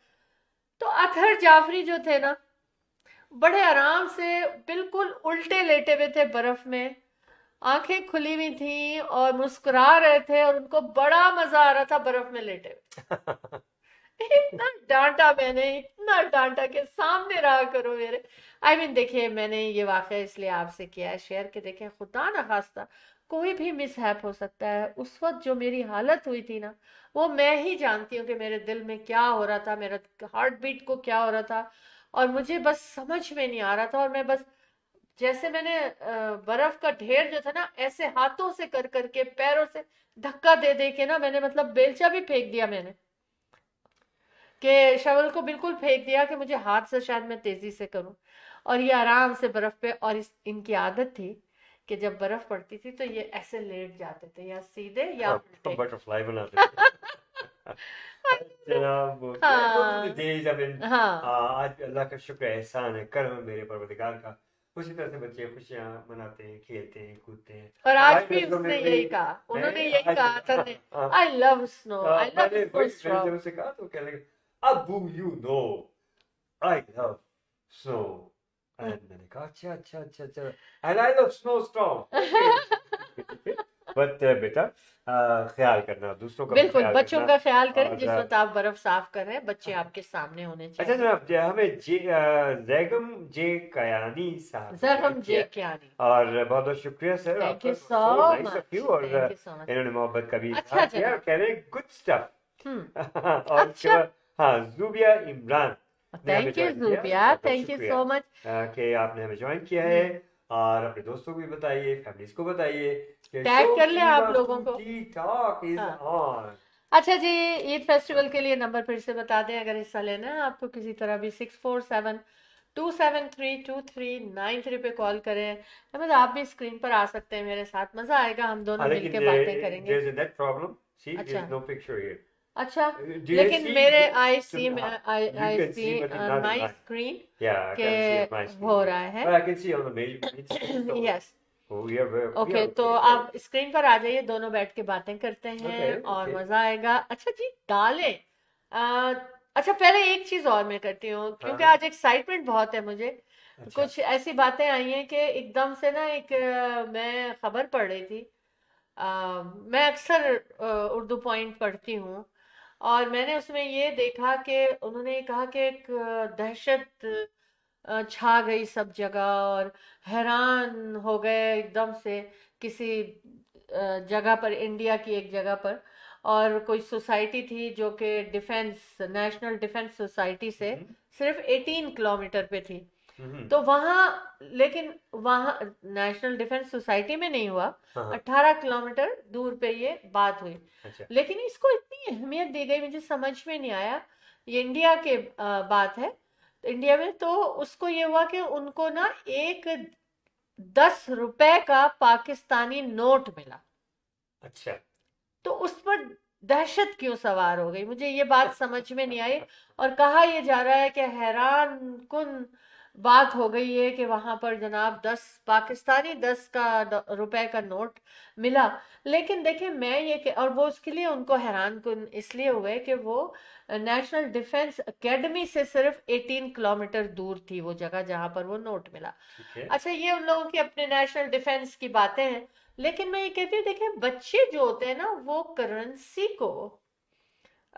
तो अतहर जाफरी जो थे ना, बड़े आराम से बिल्कुल उल्टे लेटे हुए थे बर्फ में, आंखें खुली हुई थी और मुस्कुरा रहे थे, और उनको बड़ा मजा आ रहा था बर्फ में लेटे हुए। इतना डांटा मैंने, इतना डांटा कि सामने रहा करो मेरे। आई मीन देखिए, मैंने ये वाकया इसलिए आपसे किया है शेयर, के देखें खुदा ना खास्ता कोई भी मिसहैप हो सकता है। उस वक्त जो मेरी हालत हुई थी ना, वो मैं ही जानती हूँ कि मेरे दिल में क्या हो रहा था, मेरा हार्ट बीट को क्या हो रहा था, और मुझे बस समझ में नहीं आ रहा था। और मैं बस, जैसे मैंने बर्फ का ढेर जो था ना, ऐसे हाथों से कर करके, पैरों से धक्का दे दे के ना, मैंने मतलब बेलचा भी फेंक दिया मैंने, कि शवल को बिल्कुल फेंक दिया कि मुझे हाथ से शायद मैं तेजी से करूं। और ये आराम से बर्फ पे, और इनकी आदत थी कि जब बर्फ पड़ती थी तो ये ऐसे लेट जाते थे, या सीधे या उल्टे। बटरफ्लाई बनाते थे। जनाब हाँ डेज आई मीन हाँ आज अल्लाह का शुक्र है, एहसान है, करम है मेरे परवरदिगार का। उसी तरह से बच्चे खुशियां मनाते हैं, खेलते हैं, कूदते हैं। और आज हमारे भी नस्लों में उसने भी यही कहा, उन्होंने यही आज- कहा था, हाँ, I love snow, I love मैंने स्नो मैंने स्ट्रॉन्ग। जब उसे कहा तो कहने लगे, Abu you know I love snow. मैंने कहा अच्छा अच्छा अच्छा अच्छा, and I love snow storm. But बेटा ख्याल करना, दूसरों का भी बिल्कुल ख्याल बच्चों करना। का ख्याल करें। और जिस वक्त आप बर्फ साफ कर रहे हैं बच्चे आपके सामने होने अच्छा चाहिए। जनाब, हमें जैगम जे कयानी साहब ने जरहम ज्वाइन जे किया, क्यानी, और बहुत बहुत शुक्रिया सर थैंक यू आपका, so so nice of much, you. और थैंक यू सो मच। इन्होंने मोहब्बत का भी अच्छा इजहार किया और जनाब। कह रहे हैं गुड स्टफ। हम्म। और उसके अच्छा, बाद हाँ, जूबिया इमरान ने हमें थैंक यू ज्वाइन किया, ज़ूबिया, बहुत बहुत थैंक यू शुक्रिया सो मच। कि आपने हमें ज्वाइन किया है। और अपने दोस्तों को भी बताइए, फैमिलीज को बताइए कि टैग शो कर ले टीम आप ऑफ लोगों टू को। टी टॉक इज हाँ। ऑन। अच्छा जी, ईद फेस्टिवल के लिए नंबर फिर से बता दें, अगर हिस्सा लेना है आपको किसी तरह भी 6472732393 पे कॉल करें। अहमद आप भी स्क्रीन पर आ सकते हैं मेरे साथ, मजा आएगा, हम दोनों लेकिन मिलके बातें करेंगे। there's a net problem. See, अच्छा there's no picture here. अच्छा, Do you लेकिन see? मेरे I So, see you I can see see, but on not in my mine. Screen Yeah, I के can see on my screen. हो Yeah. रहा है। But I can see on the main screen. So, yes, we are we okay, are तो okay. आप screen पर आ जाइए, दोनों बैठ के बातें करते हैं Okay, और okay. मजा आएगा। अच्छा जी, दालें। अच्छा, पहले एक चीज और मैं करती हूँ, क्योंकि हाँ, आज एक्साइटमेंट बहुत है मुझे। अच्छा, कुछ ऐसी बातें आई हैं कि एकदम से ना एक मैं खबर पढ़ रही थी। मैं अक्सर उर्दू पॉइंट पढ़ती हूँ, और मैंने उसमें ये देखा कि उन्होंने कहा कि एक दहशत छा गई सब जगह, और हैरान हो गए एकदम से किसी जगह पर, इंडिया की एक जगह पर। और कोई सोसाइटी थी जो कि डिफेंस, नेशनल डिफेंस सोसाइटी से सिर्फ 18 किलोमीटर पे थी। तो वहाँ, लेकिन वहाँ नेशनल डिफेंस सोसाइटी में नहीं हुआ, हाँ, 18 किलोमीटर दूर पे ये बात हुई। अच्छा, लेकिन इसको इतनी अहमियत दी गई, मुझे समझ में नहीं आया। ये इंडिया के बात है, तो इंडिया में तो उसको ये हुआ कि उनको ना एक 10 रुपए का पाकिस्तानी नोट मिला। अच्छा, तो उस पर दहशत क्यों सवार हो गई, मुझे ये बात समझ में नहीं आई। और कहा यह जा रहा है कि हैरान कुन बात हो गई है कि वहां पर जनाब 10 रुपए का नोट मिला। लेकिन देखिए, मैं और वो उसके लिए उनको हैरान कुन इसलिए हुए कि वो नेशनल डिफेंस एकेडमी से सिर्फ 18 किलोमीटर दूर थी वो जगह जहां पर वो नोट मिला। ठीक है। अच्छा, ये उन लोगों की अपने नेशनल डिफेंस की बातें हैं। लेकिन मैं ये कहती हूँ, देखिए बच्चे जो होते हैं ना, वो करेंसी को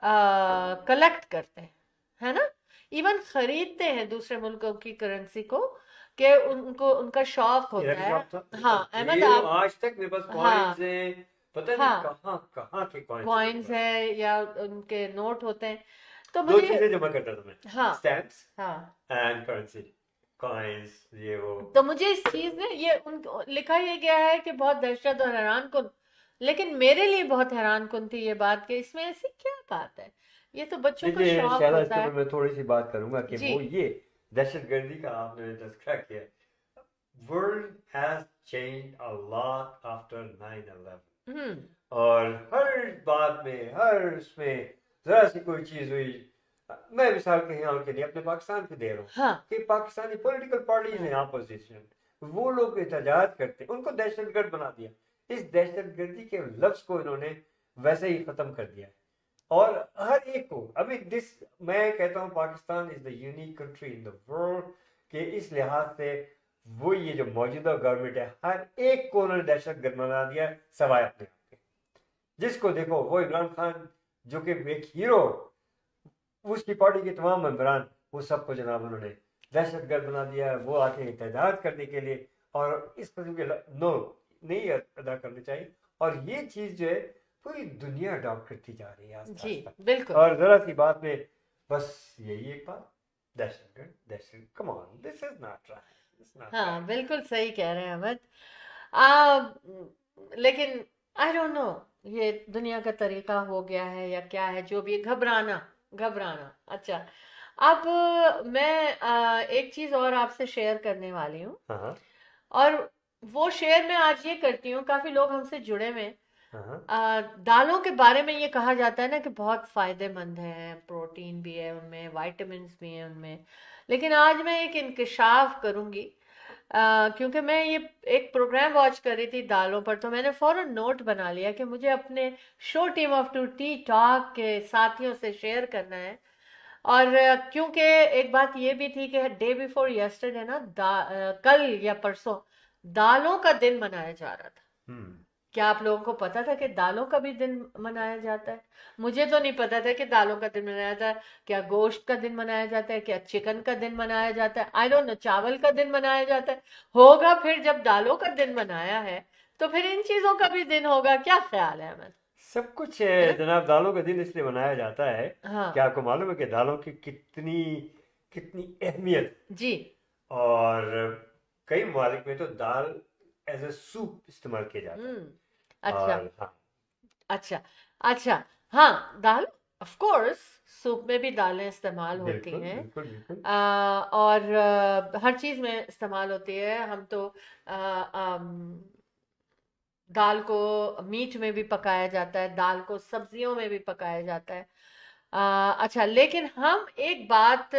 कलेक्ट करते हैं, है ना, इवन खरीदते हैं दूसरे मुल्कों की करेंसी को, कि उनको उनका शौक होता मेरा भी है। शौक था। हाँ अहमद, ये आप, आज तक मेरे पास हाँ कॉइन्स हैं, पता नहीं हाँ, कहाँ कहाँ के कॉइन्स कॉइन्स है या उनके नोट होते हैं। तो दो मुझे, चीजें जमा करता था मैं, हाँ स्टैम्प्स हाँ, एंड करेंसी, कॉइन्स, ये वो। तो मुझे इस चीज में ये लिखा ये गया है कि बहुत दहशत और हैरान कुन, लेकिन मेरे लिए बहुत हैरान कुन थी ये बात कि इसमें ऐसी क्या बात है, ये तो बच्चों का देखिए शौक शायद होता इसके है। ऊपर मैं थोड़ी सी बात करूंगा कि जी, वो ये दहशतगर्दी का आपने तज़किरा किया। World has changed a lot after 9/11, और हर बात में, हर उसमें जरा सी कोई चीज हुई, मैं मिसाल के यहाँ के लिए अपने पाकिस्तान की दे रहा हूँ हाँ कि पाकिस्तानी पॉलिटिकल पार्टीज हैं अपोजिशन, वो लोग एहतजाज करते, उनको दहशतगर्द बना दिया। इस दहशतगर्दी के लफ्ज को इन्होंने वैसे ही खत्म कर दिया। और हर एक को अभी मैं कहता हूँ Pakistan is the unique country in the world के इस लिहाज से, वो ये जो मौजूदा गवर्नमेंट है, हर एक को उन्होंने दहशतगर्द बना दिया, सवाए अपने आप के। जिसको देखो वो इमरान खान जो कि एक हीरो, उसकी पार्टी के तमाम मेंबरान, वो सबको जनाब उन्होंने दहशतगर्द बना दिया। वो आके एहतजाज करने के लिए, और इस किस्म के नो नहीं अदा करने चाहिए। और ये चीज जो है पूरी दुनिया अडॉप्ट करती जा रही है आस्ता जी, आस्ता। बिल्कुल। और जरा सी बात में बस यही एक बात, दहशतगर्द, come on, this is not right. हाँ बिल्कुल सही कह रहे हैं अहमद। आ, लेकिन आई डोंट नो, ये दुनिया का तरीका हो गया है या क्या है, जो भी, घबराना घबराना। अच्छा, अब मैं एक चीज और आपसे शेयर करने वाली हूँ, हाँ और वो शेयर मैं आज ये करती हूँ, काफी लोग हमसे जुड़े हुए हैं। हाँ दालों के बारे में ये कहा जाता है ना कि बहुत फायदेमंद है, प्रोटीन भी है उनमें, विटामिन्स भी हैं उनमें। लेकिन आज मैं एक इंकशाफ करूंगी, क्योंकि मैं ये एक प्रोग्राम वॉच कर रही थी दालों पर, तो मैंने फौरन नोट बना लिया कि मुझे अपने show team of two T talk के साथियों से शेयर करना है। और क्योंकि एक बात ये भी थी कि डे बिफोर यस्टरडे ना, कल या परसों दालों का दिन मनाया जा रहा था। क्या आप लोगों को पता था कि दालों का भी दिन मनाया जाता है? मुझे तो नहीं पता था कि दालों का दिन मनाया जाता है। क्या गोश्त का दिन मनाया जाता है? क्या चिकन का दिन मनाया जाता है? I don't know. चावल का दिन मनाया जाता है? होगा फिर, जब दालों का दिन मनाया है तो फिर इन चीजों का भी दिन होगा। क्या ख्याल है अमन? सब कुछ है है ना? जनाब, दालों का दिन इसलिए मनाया जाता है। क्या हाँ आपको मालूम है कि दालों की कितनी कितनी अहमियत। जी। और कई ममालिक में तो दाल एज ए सूप इस्तेमाल किया जाता है। अच्छा और हाँ, अच्छा अच्छा। हाँ, दाल, ऑफ कोर्स, सूप में भी दालें इस्तेमाल होती बिल्कुल हैं। बिल्कुल बिल्कुल। और हर चीज में इस्तेमाल होती है। हम तो आ, अम, दाल को मीट में भी पकाया जाता है, दाल को सब्जियों में भी पकाया जाता है। अच्छा, लेकिन हम एक बात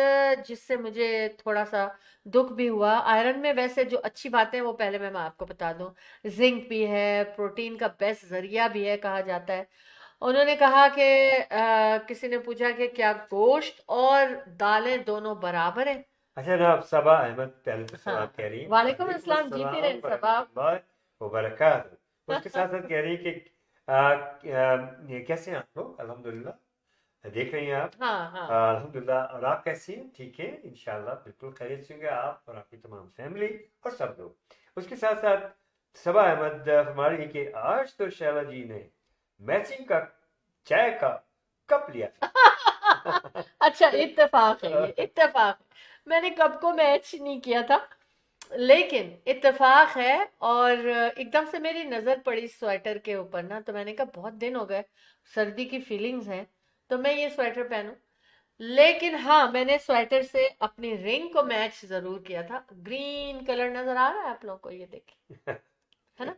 जिससे मुझे थोड़ा सा दुख भी हुआ, आयरन में वैसे जो अच्छी बातें हैं वो पहले मैं आपको बता दूं। जिंक भी है, प्रोटीन का बेस्ट जरिया भी है कहा जाता है। उन्होंने कहा कि किसी ने पूछा कि क्या गोश्त और दालें दोनों बराबर हैं? अच्छा जनाब, सबा अहमद पहले तो हाँ सलाम कह रही है। वालेकुम वालेकुम अस्सलाम, जीती अस्सलाम रहे सबा। वरहमतुल्लाहि वबरकातुहू। उसके साथ साथ कह रही है कि ये कैसे हैं आप लोग? अल्हम्दुलिल्लाह, देख रही हैं आप। हाँ हाँ। अल्हम्दुलिल्लाह। और आप कैसी हैं? ठीक है इंशाल्लाह, बिल्कुल खैरियत से होंगे आप और आपकी तमाम फैमिली और सब लोग। उसके साथ साथ सबा अहमद फरमा रही है कि आज तो शैला जी ने मैचिंग का चाय का कप लिया अच्छा, इत्तेफाक है, ये इत्तेफाक है। मैंने कब को मैच नहीं किया था, लेकिन इत्तेफाक है। और एकदम से मेरी नजर पड़ी स्वेटर के ऊपर ना, तो मैंने कहा बहुत दिन हो गए, सर्दी की फीलिंग्स हैं, तो मैं ये स्वेटर पहनूं। लेकिन हाँ, मैंने स्वेटर से अपनी रिंग को मैच जरूर किया था। ग्रीन कलर नजर आ रहा है आप लोगों को? ये देखिए, है ना?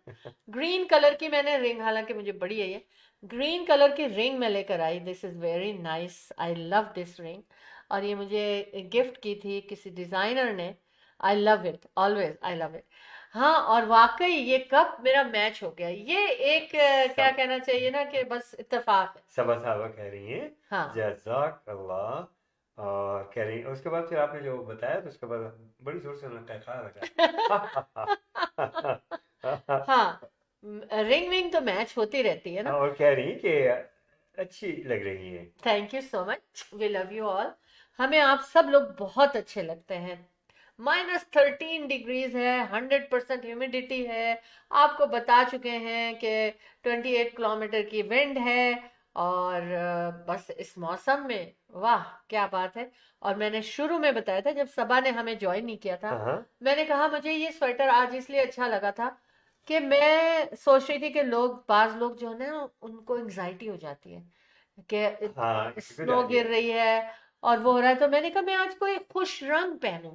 ग्रीन कलर की मैंने रिंग, हालांकि मुझे बड़ी है ये, ग्रीन कलर की रिंग मैं लेकर आई। This is very nice, I love this ring. और ये मुझे गिफ्ट की थी किसी डिजाइनर ने। I love it, always I love it. हाँ, और वाकई ये कप मेरा मैच हो गया। ये एक क्या सब कहना चाहिए ना, कि बस इत्तेफाक है। सबा साहबा कह रही हैं हाँ जज़ाक अल्लाह। और कह रही हैं, उसके बाद फिर आपने जो बताया तो उसके बाद बड़ी जोर से उन्होंने खा लगा। हाँ, रिंग विंग तो मैच होती रहती है ना। और कह रही हैं कि अच्छी लग रही है। Thank you so much, we love you all. हमें आप सब लोग बहुत अच्छे लगते हैं। -13 डिग्रीज है, 100% ह्यूमिडिटी है। आपको बता चुके हैं कि 28 किलोमीटर की विंड है। और बस इस मौसम में, वाह क्या बात है। और मैंने शुरू में बताया था, जब सबा ने हमें ज्वाइन नहीं किया था, हाँ मैंने कहा मुझे ये स्वेटर आज इसलिए अच्छा लगा था कि मैं सोच रही थी कि लोग, बाज लोग जो है ना, उनको एंग्जाइटी हो जाती है हाँ, कि इट्स गुड स्नो आइडिया। गिर रही है और वो हो रहा है। तो मैंने कहा मैं आज कोई खुश रंग पहनूं,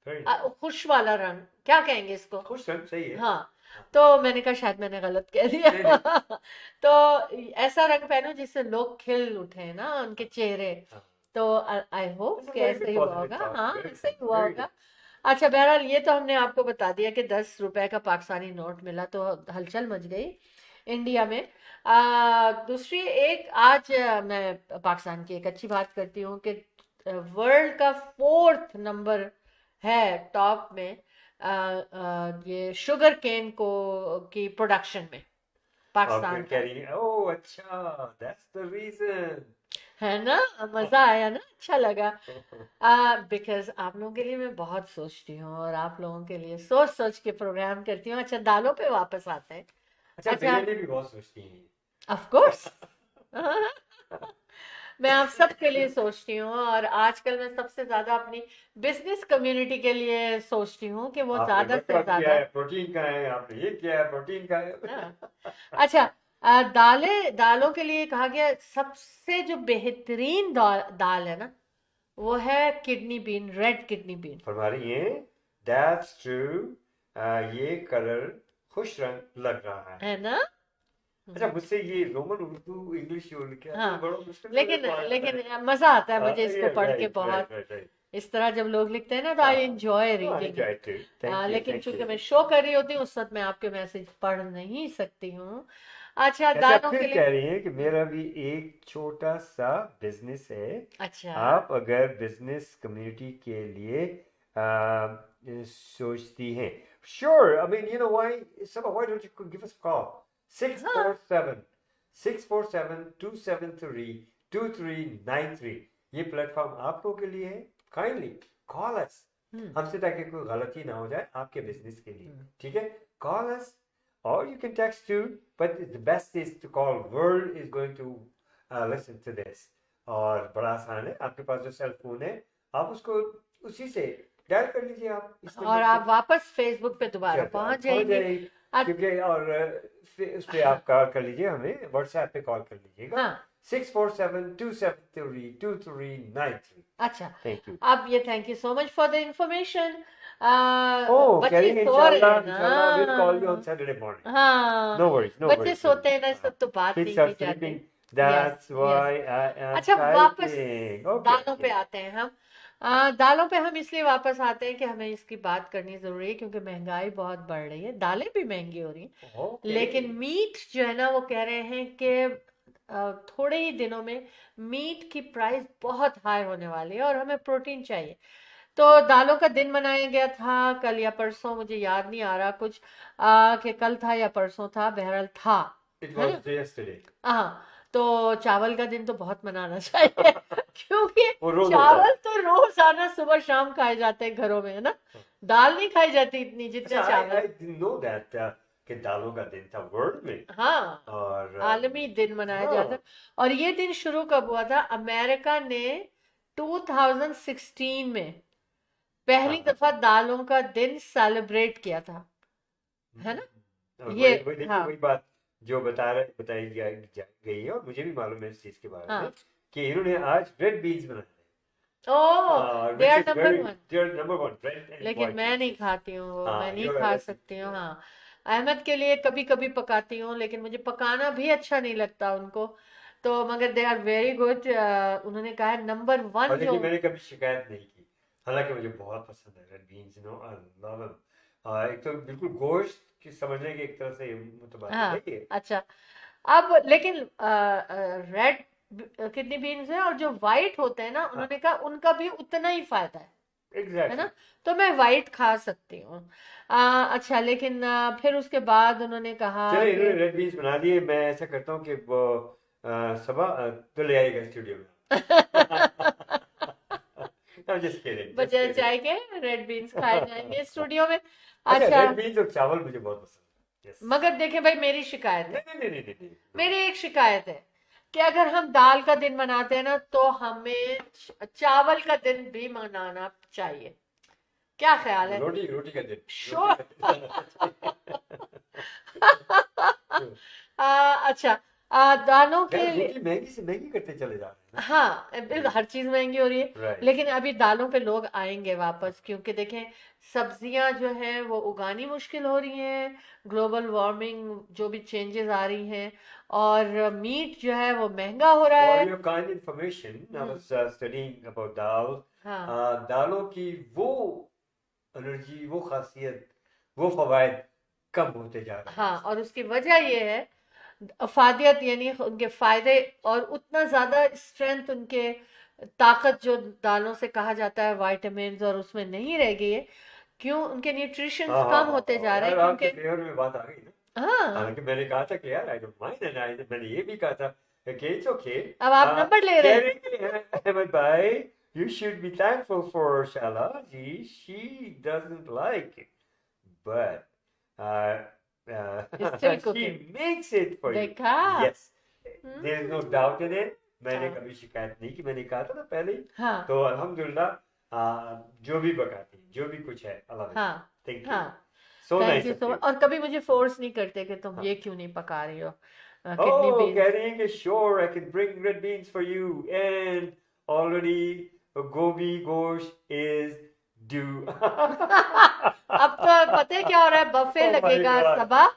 वेरी नाइस। खुश वाला रंग, क्या कहेंगे इसको? खुश रंग सही है। हाँ। हाँ, तो मैंने कहा शायद मैंने गलत कह दिया। नहीं नहीं। तो ऐसा रंग पहनो जिससे लोग खिल उठे ना, उनके चेहरे। हाँ, तो आई होप that's a कि very ऐसे good ही हुआ positive होगा। thought. हाँ, Very ऐसे ही good, हुआ very होगा। good. अच्छा, बहरहाल ये तो हमने आपको बता दिया कि 10 रुपए का पाकिस्तानी नोट मिला, तो हलचल मच गई इंडिया में। दूसरी एक, आज मैं पाकिस्तान की एक अच्छी बात करती हूँ कि वर्ल्ड का 4th नंबर है टॉप में, ये शुगर केन को की प्रोडक्शन में, और फिर पाकिस्तान कह का। रही है, ओह अच्छा, that's the reason. है ना? मजा आया ना? अच्छा लगा। बिकॉज आप लोगों के लिए मैं बहुत सोचती हूँ, और आप लोगों के लिए सोच सोच के प्रोग्राम करती हूँ। अच्छा, दालों पे वापस आते हैं। अच्छा, अच्छा, बिरयानी भी बहुत सोचती हैं। Of course. मैं आप सबके लिए सोचती हूँ, और आजकल मैं सबसे ज्यादा अपनी बिजनेस कम्युनिटी के लिए सोचती हूँ कि वो आपने ज्यादा से वर्कआउट किया ज्यादा। है, प्रोटीन का है, आपने ये किया है, प्रोटीन का है। हाँ। अच्छा, दालों के लिए कहा गया सबसे जो बेहतरीन दाल है ना, वो है kidney bean, red kidney bean. फरमा रही हैं, that's true. ये कलर खुश रंग लग रहा है। है ना? अच्छा, मुझसे ये रोमन उर्दू इंग्लिश लिखा है तो हाँ, बड़ा मुश्किल से मेरे लेकिन को आ जाता है। लेकिन मजा आता है मुझे इसको ये पढ़ के राइट बहुत। Right right right. इस तरह जब लोग लिखते हैं ना, तो आई हाँ, enjoy I reading enjoy it. Too. Thank you लेकिन थैंक चूंकि यू। मैं शो कर रही होती हूँ, उस वक्त मैं आपके मैसेज पढ़ नहीं सकती हूँ। अच्छा, अच्छा, दालों फिर के लिए। कह रही हैं कि मेरा भी एक छोटा सा बिजनेस है। अच्छा। आप अगर बिजनेस कम्युनिटी के लिए सोचती हैं, sure, I mean you know why, सब why don't you give us call, 647-273-2393 ये प्लेटफॉर्म आप लोगों के लिए है. काइंडली कॉल अस हमसे, ताकि कोई गलती ना हो जाए आपके बिजनेस के लिए. ठीक है, call us or you can text too, but the best is to call. World is going to listen to this. और बड़ा आसान है, आपके पास जो सेल फोन है आप उसको उसी से डायल कर लीजिए. आप इस और नंबर आप पे वापस फेसबुक पे दोबारा चलिए, पहुंच आप जाएंगे. जाइए. क्योंकि और उस पे आप कॉल कर लीजिए, हमें व्हाट्सएप पे कॉल कर लीजिएगा. हाँ 647-273-2393. अच्छा. Thank you. अब ये thank you so much for the information. Oh, बच्चे Kareem, सो रहे inshallah, हैं inshallah, we'll call you ना. on Saturday morning. हाँ No worries, no बच्चे worries. सोते हैं ना, इस वक्त तो बात Kids नहीं are की जाती. sleeping. That's Yes, why yes. I am अच्छा वापस typing. दालों पे Okay. आते हैं हम. दालों पे हम इसलिए वापस आते हैं कि हमें इसकी बात करनी जरूरी है, क्योंकि महंगाई बहुत बढ़ रही है, दालें भी महंगी हो रही हैं. Okay. लेकिन मीट जो है ना, वो कह रहे हैं कि थोड़े ही दिनों में मीट की प्राइस बहुत हाई होने वाली है और हमें प्रोटीन चाहिए. तो दालों का दिन मनाया गया था कल या परसों, मुझे याद नहीं आ रहा कुछ कि कल था या परसों था, बहरहाल था. It है was ना. yesterday. हाँ तो चावल का दिन तो बहुत मनाना चाहिए क्योंकि वो रोज होता चावल है. तो रोजाना सुबह शाम खाए जाते हैं घरों में, है ना. दाल नहीं खाई जाती इतनी जितना अच्छा, I चावल. didn't know that कि दालों का दिन था वर्ल्ड में. हाँ और आलमी दिन मनाया हाँ. जाता है. और ये दिन शुरू कब हुआ था? अमेरिका ने 2016 में पहली हाँ. दफा दालों का दिन सेलिब्रेट किया था, है ना. और ये वही देखिए, हाँ वही बात जो बताई गई है, और मुझे भी मालूम है इस चीज के बारे में हाँ. कि इन्होंने आज रेड बीन्स बनाए हैं. Oh they which are is number very, 1. they're number one, red and लेकिन white मैं नहीं beans. खाती हूँ वो, हाँ, मैं नहीं you're खा allergic सकती हूँ. to it. हाँ अहमद के लिए कभी कभी पकाती हूँ, लेकिन मुझे पकाना भी अच्छा नहीं लगता उनको. तो मगर दे आर वेरी गुड. उन्होंने कहा है नंबर 1 और जो. देखिए, मैंने कभी शिकायत नहीं की, हालांकि मुझे बहुत पसंद है red beans. I love them. एक तो बिल्कुल गोश्त की समझने की एक तरह से मुतबादिल हाँ है ये. अच्छा. अब लेकिन रेड किडनी बीन्स है, और जो वाइट होते हैं ना, हाँ, उन्होंने कहा उनका भी उतना ही फायदा है ना. एग्जैक्टली. तो मैं वाइट खा सकती हूँ. अच्छा लेकिन फिर उसके बाद उन्होंने कहा चलो, कि इन्होंने रेड बीन्स बना दिए. मैं ऐसा करता हूँ कि वो सबा तो ले आएगा स्टूडियो में. I'm just kidding, just बजाय kidding. चाय के रेड बीन्स खाए जाएंगे स्टूडियो में. अच्छा, अच्छा रेड बीन्स और चावल मुझे बहुत पसंद है. Yes. मगर देखें भाई, मेरी शिकायत है. नहीं नहीं नहीं नहीं नहीं. मेरी एक शिकायत है कि अगर हम दाल का दिन मनाते हैं ना, तो हमें चावल का दिन भी मनाना चाहिए. क्या ख्याल है? रोटी रोटी का दिन. Sure. अच्छा दालों के यार, लिए. रोटी महंगी से महंगी करते चले जा रहे हैं हाँ बिल्कुल, हर चीज महंगी हो रही है. ना. राइट. लेकिन अभी दालों पे लोग आएंगे वापस, क्योंकि देखें सब्जियां जो हैं वो उगानी मुश्किल हो रही हैं, ग्लोबल वार्मिंग जो भी चेंजेस आ रही हैं, और मीट जो है वो महंगा हो रहा For है. your kind information, I was studying about dal. हाँ दालों की वो एनर्जी, वो खासियत, वो फवायद कम होते जा रहे हैं. हाँ और उसकी वजह ये है, अफादियत यानी उनके फायदे, और उतना ज्यादा स्ट्रेंथ, उनके ताकत जो दालों से कहा जाता है, विटामिन्स, और उसमें नहीं रह गई है. क्यों? उनके न्यूट्रिशंस हाँ हाँ कम हाँ होते जा हाँ. रहे यार, हैं आपके क्योंकि फेवर में बात आ गई ना. हाँ. हालांकि मैंने कहा था कि यार आई डोंट माइंड, एंड मैंने ये भी कहा था कि इट्स ओके. अब आप नंबर ले रहे कह हैं. रही कि अहमद भाई, you should be thankful for Shala ji. She doesn't like it, but It's still she cooking. makes it for you. देखा. Yes, there is no doubt in it. मैंने हाँ. कभी शिकायत नहीं की. मैंने कहा था ना पहले ही. हाँ तो अल्हम्दुलिल्लाह, जो भी पकाती, जो भी कुछ है, अल्लाह. हाँ थैंक यू. हाँ. So thank nice you of so you. Much. और कभी मुझे फोर्स नहीं करते कि तुम हाँ. ये क्यों नहीं पका रही हो किडनी Oh, बीन्स. कह रही है कि sure, I can bring red beans for you, and already gobi gosh is due. अब तो पता है क्या हो रहा है, बफे Oh my लगेगा God. सबा,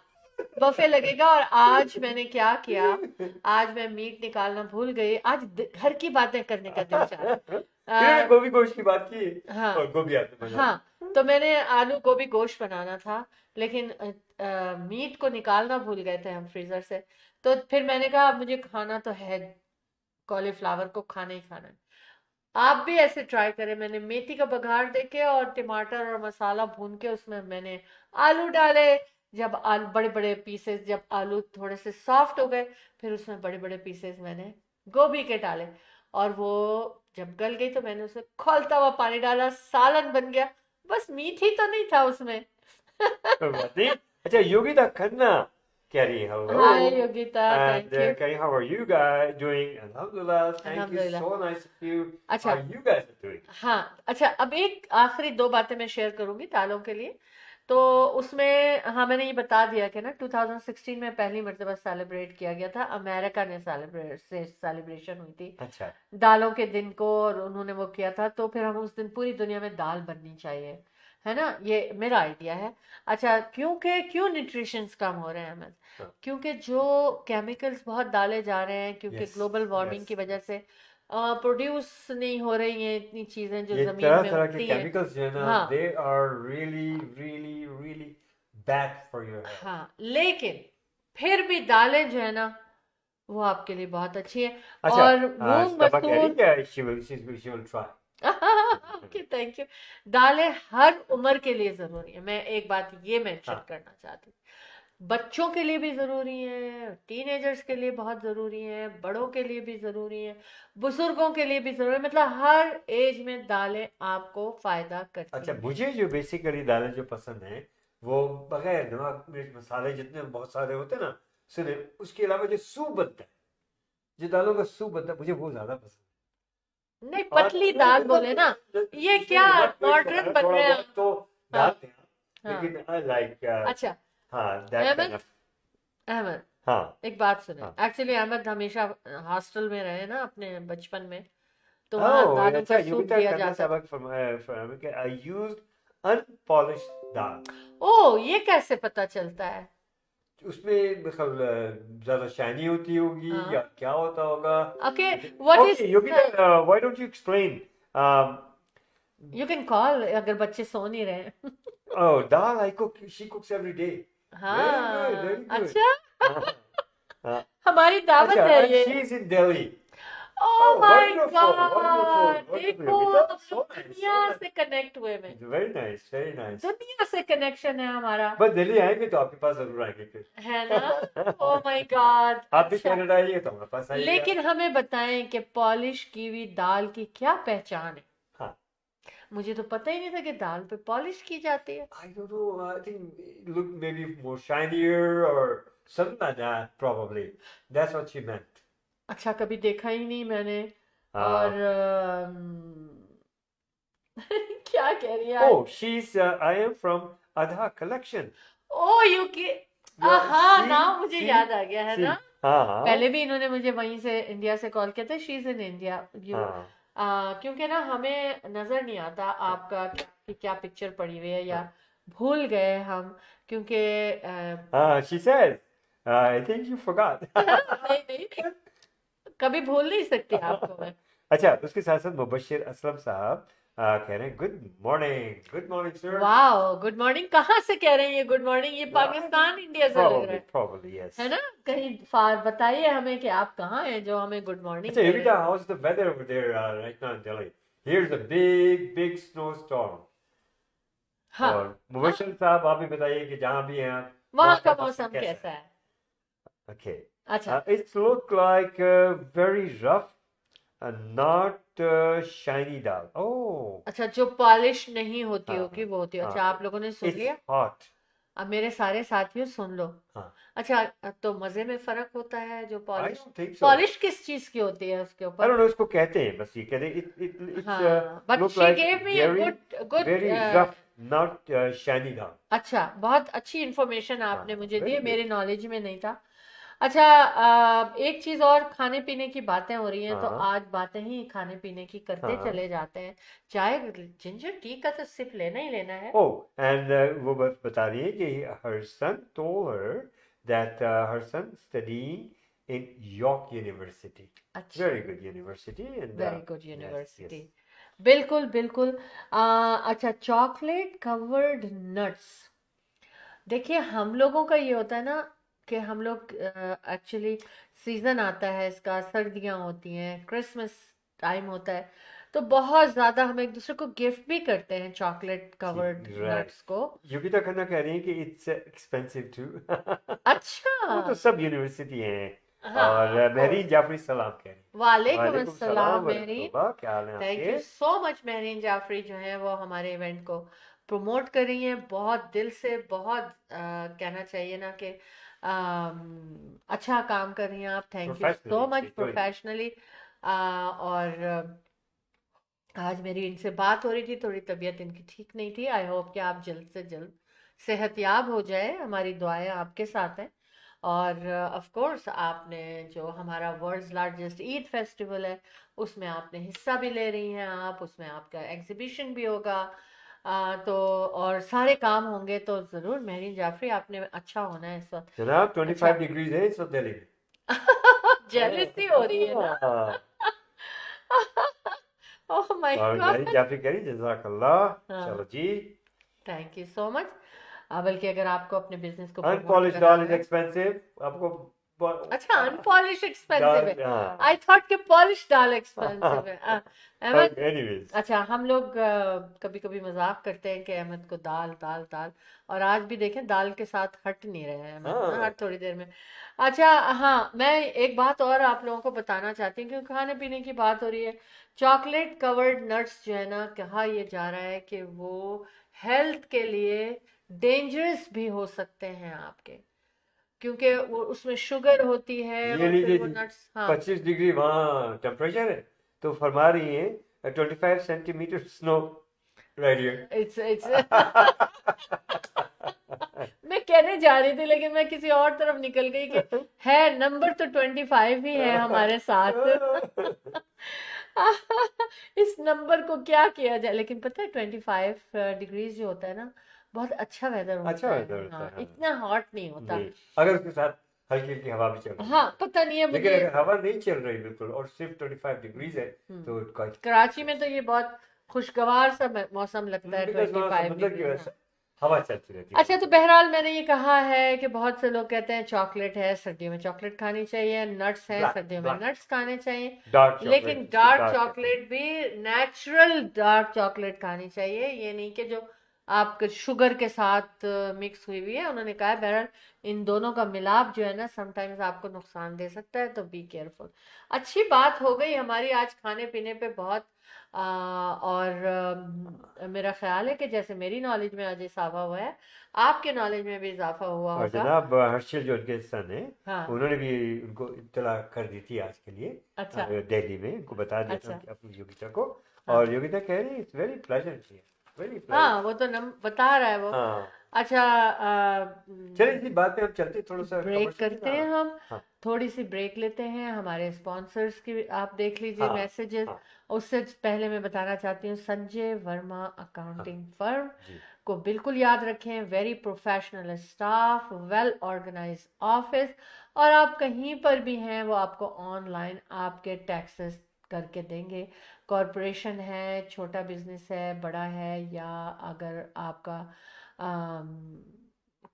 बफे लगेगा. और आज मैंने क्या किया, आज मैं मीट निकालना भूल गई. आज घर की बातें करने का दिल चाह रहा है. इन्होंने गोभी गोश्त की बात की है. हाँ और गोभी आपने बनाया. हाँ. तो मैंने आलू गोभी गोश्त बनाना था, लेकिन मीट को निकालना भूल गए थे हम फ्रीजर से. तो फिर मैंने कहा मुझे खाना तो है, कॉलीफ्लावर को खाना ही खाना है. आप भी ऐसे ट्राई करें. मैंने मेथी का बघार देके और टमाटर और मसाला भून के उसमें मैंने आलू डाले, जब आलू बड़े बड़े पीसेस, जब आलू थोड़े से सॉफ्ट हो गए, फिर उसमें बड़े बड़े पीसेस मैंने गोभी के डाले, और वो जब गल गई तो मैंने उसमें खौलता हुआ पानी डाला, सालन बन गया। बस मीठ ही तो नहीं था उसमें। कोई बात नहीं। अच्छा, योगिता खन्ना कह रही है hello hi Yogita, and thank you. Kari, how are you guys doing? Alhamdulillah, thank you, अल्हम्दुलिल्लाह। so nice of you. अच्छा, How you guys are doing? हाँ, अच्छा, अब एक आखिरी दो बातें मैं शेयर करूंगी दालों के लिए। तो उसमें हाँ, मैंने ये बता दिया कि ना 2016 में पहली मर्तबा सेलिब्रेट किया गया था, अमेरिका ने सेलिब्रेशन हुई थी अच्छा, दालों के दिन को, और उन्होंने वो किया था। तो फिर हम उस दिन पूरी दुनिया में दाल बननी चाहिए, है ना, ये मेरा आइडिया है। अच्छा, क्यों न्यूट्रिशंस कम हो रहे हैं अहमद? हाँ। क्योंकि जो केमिकल्स बहुत डाले जा रहे हैं, क्योंकि Yes, ग्लोबल वार्मिंग yes. की वजह से प्रोड्यूस नहीं हो रही हैं इतनी चीजें जो ये जमीन तरह में तरह के उगती हैं। केमिकल्स जो है ना, हाँ, they are really really really bad for your health. हाँ, लेकिन फिर भी दालें जो है ना, वो आपके लिए बहुत अच्छी है। अच्छा, और मूंग समा कह रही मसूर, है she will try. Okay, thank you. दालें हर उम्र के लिए जरूरी है, मैं एक बात ये मेंशन हाँ। करना चाहती हूँ। बच्चों के लिए भी जरूरी है, टीनेजर्स के लिए बहुत जरूरी है, बड़ों के लिए भी जरूरी है, बुजुर्गों के लिए भी जरूरी है, मतलब हर एज में दालें आपको फायदा करती अच्छा, हैं। मुझे जो बेसिकली दालें जो पसंद है, वो बगैर नमक मिर्च मसाले जितने बहुत सारे होते हैं ना, सुने, उसके अलावा जो सूप बनता है, जो दालों का सूप बनता है, मुझे वो ज्यादा पसंद नहीं, है। और पतली दाल बोले ना, ये क्या मॉडर्न बन रहे हैं? तो हाँ, डालते हैं, हाँ, लेकिन आई लाइक अच्छा, हाँ that kind Ahmad, of Ahmad, हाँ एक बात सुने। हाँ। एक्चुअली अहमद हमेशा हॉस्टल में रहे ना अपने बचपन में, तो वहाँ Oh, दालों अच्छा, का सूप योगिता दिया करना जाता था। सबक from I used unpolished दाल। ओ, ये कैसे पता चलता है? उसमें मतलब ज्यादा शाइनी होती होगी हाँ, या क्या होता होगा? Okay, what is, Okay, Yogita, why don't you explain? Um, you can call अगर बच्चे सो नहीं रहे। oh, dal I cook. She cooks every day. Very good, हाँ, very good. अच्छा, हाँ, हमारी दावत अच्छा, है and ये। she's in Delhi. Oh Oh, my wonderful, God, wonderful, देखो Yogita. हम So लोग nice, so दुनिया nice. से कनेक्ट हुए में, Very nice, very nice. दुनिया से कनेक्शन है हमारा, बस दिल्ली आएंगे तो आपके पास जरूर आएंगे फिर। है ना? ओह माय गॉड, आप भी अच्छा। कनाडा आइए तो हमारे पास आइएगा। लेकिन हमें बताएं कि पॉलिश की हुई दाल की क्या पहचान है? हाँ, मुझे तो पता ही नहीं था कि दाल पे पॉलिश की जाती है। I don't know. I think it look maybe more shinier or something like that. Probably that's what she meant. अच्छा, कभी देखा ही नहीं मैंने। और क्या कह रही है आज? Oh, she's. I am from Adha collection. Oh UK, Yeah, हाँ, she, नाम मुझे she, याद आ गया है she. ना। हाँ हाँ पहले भी इन्होंने मुझे वहीं से इंडिया से कॉल किया था, she is in India you. हाँ क्योंकि ना हमें नजर नहीं आता आपका कि क्या पिक्चर पड़ी हुई है, या भूल गए हम, क्योंकि हाँ. She said. I think you forgot. नहीं नहीं, कभी भूल नहीं सकती आपको मैं। अच्छा, उसके साथ साथ मुबश्शिर असलम साहब कह रहे हैं गुड मॉर्निंग सर। वाह, गुड मॉर्निंग, कहाँ से कह रहे हैं ये गुड मॉर्निंग? ये पाकिस्तान इंडिया से लग रहा है Probably yes. है ना? कहीं फार बताइए हमें कि आप कहाँ हैं जो हमें गुड मॉर्निंग अच्छा, कह रहे Yogita, हैं। how's the weather over there right now in Delhi? Here's a big snowstorm. हाँ, और मुबश्शिर साहब आप भी बताइए कि जहाँ भी हैं आप, वहाँ का मौसम मौसम कैसा है? Okay. अच्छा, It's look like very rough and not shiny dal. Oh, अच्छा, जो पॉलिश नहीं होती हाँ, होगी वो होती है। हाँ. अच्छा, आप लोगों ने सुन It's लिया? hot. अब मेरे सारे साथियों सुन लो। हाँ. अच्छा, तो मजे में फर्क होता है जो I polish, don't think so. Polish किस चीज की होती है उसके I ऊपर? don't know, इसको कहते हैं बस, ये कहते हैं it's हाँ, but look she like gave me a very very good rough, not shiny dal. अच्छा, बहुत अच्छी इंफॉर्मेशन आपने हाँ, मुझे दी, very good. मेरे नॉलेज में नहीं था। अच्छा, एक चीज और, खाने पीने की बातें हो रही हैं, तो हाँ आज बातें ही खाने पीने की करते हाँ. चले जाते हैं। चाय, जिंजर टी का तो सिर्फ लेना ही लेना है। Oh, and वो बता रही है कि her son told her that her son studying in York University. अच्छा, Very good university and very good yes, university. yes. बिल्कुल बिल्कुल। अच्छा, चॉकलेट कवर्ड नट्स, देखिए हम लोगों का ये होता है ना कि हम लोग एक्चुअली सीजन आता है इसका, सर्दियां होती हैं, क्रिसमस टाइम होता है, तो बहुत ज्यादा हम एक दूसरे को गिफ्ट भी करते हैं चॉकलेट कवर्ड राइट। नट्स को। योगिता खन्ना कह रही है कि इट्स एक्सपेंसिव टू। अच्छा। वो तो सब यूनिवर्सिटी हैं। हाँ, और of मेहरीन course। जाफरी सलाम कह रही है। वालेकुम वालेकुम अस्सलाम सलाम मेहरीन। वरहमतुल्लाह, क्या हाल है थैंक आपके? You so much Mehreen Jafri जो है वो हमारे इवेंट को प्रमोट कर रही हैं बहुत दिल से, बहुत कहना चाहिए ना कि अच्छा काम कर रही हैं आप। Thank you so professionally much doing it। Professionally. और आज मेरी इनसे बात हो रही थी, थोड़ी तबीयत इनकी ठीक नहीं थी। आई होप कि आप जल्द से जल्द सेहतयाब हो जाए, हमारी दुआएं आपके साथ हैं। और ऑफ कोर्स आपने जो हमारा वर्ल्ड्स लार्जेस्ट ईद फेस्टिवल है उसमें आपने हिस्सा भी ले रही हैं आप, उसमें आपका एग्जीबिशन भी होगा। तो और सारे काम होंगे तो ज़रूर मेहरीन जाफरी आपने अच्छा होना है इस वक्त। जनाब 25 अच्छा। डिग्रीज है इस वक्त दिल्ली में। जेलसी हो रही है ना। हाँ। ओह माय और मेहरीन गॉड। जाफरी कह रही जज़ाकल्लाह। हाँ, चलो जी। Thank you so much. बल्कि अगर आपको अपने बिजनेस को प्रमोट अनपॉलिश करना डॉल इज है। एक्सपेंसिव। आपको अच्छा, अनपॉलिश एक्सपेंसिव है। हाँ। आई थॉट कि पॉलिश दाल एक्सपेंसिव है। अहमद, एनीवेज। अच्छा हम लोग कभी कभी मजाक करते हैं कि अहमद को दाल दाल दाल, और आज भी देखें दाल के साथ हट नहीं रहे हैं अहमद ना, हाँ। हर थोड़ी देर में। अच्छा हाँ, मैं एक बात और आप लोगों को बताना चाहती हूँ क्योंकि खाने पीने की बात हो रही है। चॉकलेट कवर्ड नट्स जो है ना, कहा यह जा रहा है कि वो हेल्थ के लिए डेंजरस भी हो सकते हैं आपके, क्योंकि वो उसमें शुगर होती है ये और फिर लीजिए वो जी, नट्स। हाँ, 25 डिग्री वहाँ टेम्परेचर है तो फरमा रही है 25 centimetre snow right here. It's मैं कहने जा रही थी लेकिन मैं किसी और तरफ निकल गई कि है नंबर तो 25 ही है हमारे साथ। इस नंबर को क्या किया जाए, लेकिन पता है 25 डिग्रीज जो होता है ना, बहुत अच्छा वेदर अच्छा होता वेदर है। होता हाँ, है, हाँ। इतना हॉट नहीं होता। नहीं, अगर उसके साथ हल्की हल्की हवा भी चल रही हाँ, है। पता नहीं है लेकिन मुझे। अगर हवा नहीं चल रही बिल्कुल और सिर्फ 25 डिग्रीज है तो कराची में तो ये बहुत खुशगवार सा मौसम लगता है, बिकॉज वहाँ 25 समुद्र की डिग्री। वजह से हवा चलती रहती है। अच्छा, तो बहरहाल मैंने ये कहा है कि बहुत से लोग कहते हैं चॉकलेट है सर्दियों में चॉकलेट खानी चाहिए, नट्स हैं ब्लैक सर्दियों में ब्लैक नट्स खाने चाहिए, डार्क लेकिन चॉकलेट, डार्क डार्क चॉकलेट भी नेचुरल डार्क चॉकलेट खानी चाहिए, ये नहीं कि जो आपके शुगर के साथ मिक्स हुई हुई है। उन्होंने कहा है बहरहाल इन दोनों का मिलाप जो है ना समटाइम्स आपको नुकसान दे सकता है, तो बी केयरफुल। अच्छी बात हो गई हमारी आज खाने पीने पे बहुत। और मेरा ख्याल है कि जैसे मेरी नॉलेज में आज इजाफा हुआ है, आपके नॉलेज में भी इजाफा हुआ और होगा। जनाब हर्षिल जो उनके सन है हाँ, उन्होंने भी उनको इत्तला कर दी थी आज के लिए। अच्छा दिल्ली में उनको बता दिया था अच्छा। अपनी योगिता को। हाँ और योगिता कह रही it's very pleasant here, very pleasant. हाँ, वो तो बता रहा है वो। हाँ। अच्छा, चलिए इसी बात पे हम चलते थोड़ा सा खबर ब्रेक सुनिए करते ना। हैं हम, हाँ थोड़ी सी ब्रेक लेते हैं। हमारे स्पॉन्सर्स की आप देख लीजिए हाँ मैसेजेस। हाँ उससे पहले मैं बताना चाहती हूँ संजय वर्मा हाँ अकाउंटिंग फर्म जी। को बिल्कुल याद रखें। Very professional staff, well organise office, और आप कहीं पर भी हैं वो आपको ऑनलाइन आपके टैक्सेस करके देंगे। कॉरपोरेशन है, छोटा बिजनेस है, बड़ा है, या अगर आपका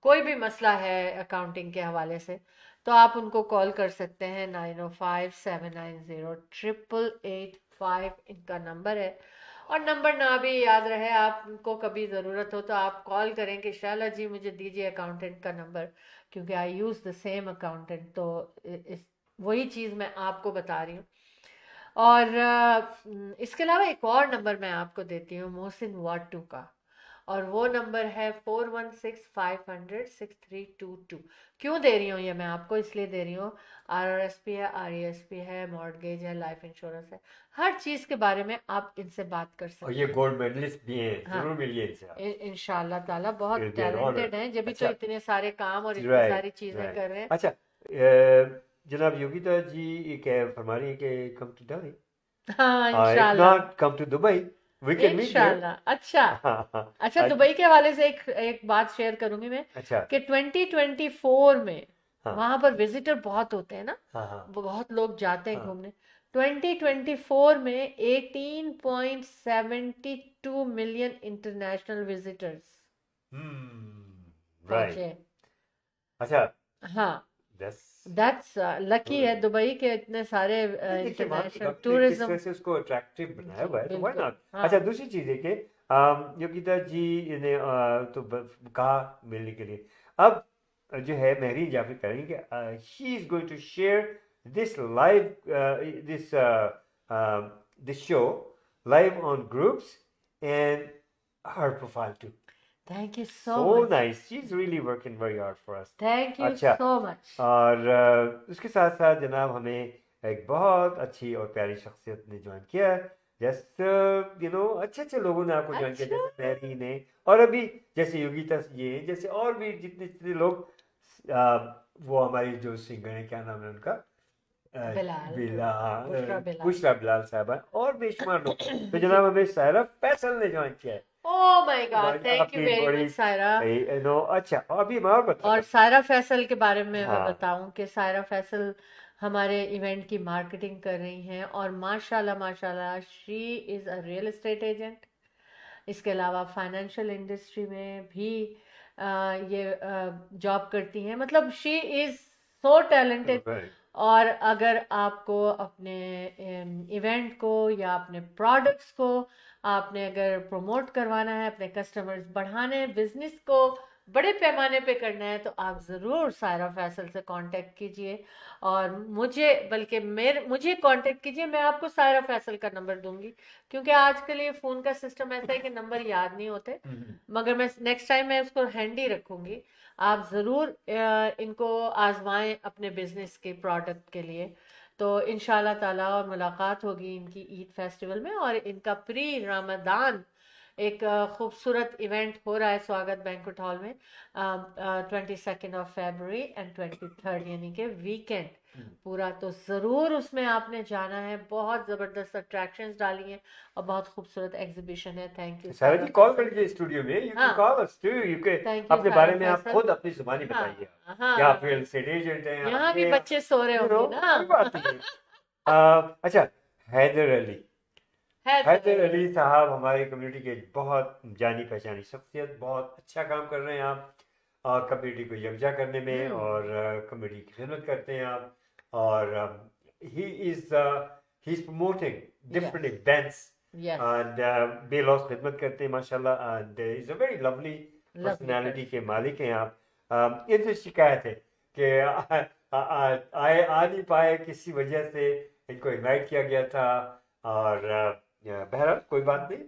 कोई भी मसला है अकाउंटिंग के हवाले से, तो आप उनको कॉल कर सकते हैं। 9057908885 इनका नंबर है। और नंबर ना भी याद रहे आपको, कभी ज़रूरत हो तो आप कॉल करें कि शाला जी मुझे दीजिए अकाउंटेंट का नंबर, क्योंकि आई यूज़ द सेम अकाउंटेंट। तो इस वही चीज़ मैं आपको बता रही हूँ। और इसके अलावा एक और नंबर मैं आपको देती हूँ मोहसिन वार्ड 2 का, और वो नंबर है 4165006322। क्यों दे रही हूँ ये मैं आपको? इसलिए दे रही हूँ, RRSP है, RESP है, मॉर्गेज है, लाइफ इंश्योरेंस है, हर चीज़ के बारे में आप इनसे बात कर और सकते ये हैं। गोल्ड मेडलिस्ट भी हैं, हाँ, जरूर मिलिए इनसे आप। इंशाल्लाह ताला बहुत It'll be an honor। Talented हैं, जब भी तो अच्छा, इतने सारे काम और इतनी राइट सारी चीज़ें राइट। कर रहे हैं। अच्छा जनाब योगिता जी कह फरमा रही है कि कम टू दिल्ली, हाँ, इफ इंशाल्लाह not come to Dubai, we can meet there. इंशाल्लाह। अच्छा अच्छा, हाँ दुबई के हवाले से एक बात शेयर करूंगी मैं अच्छा कि 2024 में हाँ वहां पर विजिटर बहुत होते हैं ना, हाँ हाँ बहुत लोग जाते हैं हाँ घूमने। 2024 में 18.72 मिलियन इंटरनेशनल विजिटर्स राइट। पहुंचे। अच्छा हाँ, दैट्स लकी है दुबई के इतने सारे देखिए वहाँ की इंटरनेशनल कंपनी किस टूरिज्म। तरह से उसको अट्रैक्टिव बनाया हुआ है, तो व्हाई बिल्कुल, नॉट। हाँ। अच्छा, दूसरी चीज़ है कि योगिता जी ने तो कहा मिलने के लिए, अब जो है महरीन जाफरी करेंगे कि she is going to share this live this this show live on groups and her profile too. Thank you So so much, nice. She's really working very hard for us. Thank you अच्छा, so much. और उसके साथ साथ जनाब हमें एक बहुत अच्छी और प्यारी शख्सियत ने ज्वाइन किया, जैसे अच्छे अच्छे लोगों ने आपको ज्वाइन किया, अच्छा। जैसे मैरी ने, और अभी जैसे योगिता ये, जैसे और भी जितने जितने लोग, वो हमारी जो सिंगर है, क्या नाम है उनका, बिलाल, बिलाल, बिलाल। बुशरा बिलाल साहबा, और बेशुमार लोग। तो जनाब हमें सायरा फैसल ने ज्वाइन किया है। ओह माय गॉड, भाई, थैंक यू आपकी वेरी बड़ी मच सायरा। अच्छा, अभी मैं और बता और सायरा फैसल के बारे में मैं हाँ। बताऊं कि सायरा फैसल हमारे इवेंट की मार्केटिंग कर रही हैं, और माशाल्लाह माशाल्लाह she is a real estate agent. इसके अलावा फाइनेंशियल इंडस्ट्री में भी ये जॉब करती हैं। मतलब she is so talented. Right. और अगर आपको अपने इवेंट को या अपने प्रोडक्ट्स को आपने अगर प्रमोट करवाना है, अपने कस्टमर्स बढ़ाने हैं, बिजनेस को बड़े पैमाने पे करना है, तो आप ज़रूर सायरा फैसल से कांटेक्ट कीजिए। और मुझे कांटेक्ट कीजिए, मैं आपको सायरा फैसल का नंबर दूंगी, क्योंकि आजकल ये फ़ोन का सिस्टम ऐसा है कि नंबर याद नहीं होते। मगर मैं नेक्स्ट टाइम मैं उसको हैंडी रखूंगी। आप ज़रूर इनको आजमाएं अपने बिजनेस के प्रोडक्ट के लिए। तो इंशाल्लाह ताला और मुलाकात होगी इनकी ईद फेस्टिवल में। और इनका प्री रमदान एक खूबसूरत इवेंट हो रहा है स्वागत बैंक्वेट हॉल में 22 ऑफ फरवरी एंड 23 यानी कि वीकेंड पूरा। तो ज़रूर उसमें आपने जाना है। बहुत ज़बरदस्त अट्रैक्शंस डाली हैं और बहुत खूबसूरत एग्जीबिशन है। थैंक यू सारा जी, कॉल कर लीजिए स्टूडियो में, यू कैन हाँ। Call us too, you Thank can you, अपने सारा बारे में आप फैसल। खुद अपनी जुबानी हाँ, बताइए, हाँ, या फिर एस्टेट एजेंट हैं, यहाँ भी ये, बच्चे सो रहे होंगे ना। कोई बात नहीं है। अच्छा, हैदर अली, हैदर अली साहब हमारी कम्युनिटी के बहुत जानी पहचानी शख्सियत, बहुत अच्छा काम कर रहे हैं आप कम्युनिटी को यकजा करने में, और कम्युनिटी की खिदमत करते हैं आप, और he is promoting different events Yes, and बेलौस खिदमत करते हैं माशाल्लाह, and is a very lovely personality के मालिक हैं आप। इनसे शिकायत है कि आ नहीं पाए, किसी वजह से इनको इनवाइट किया गया था, और बहरहाल कोई बात नहीं,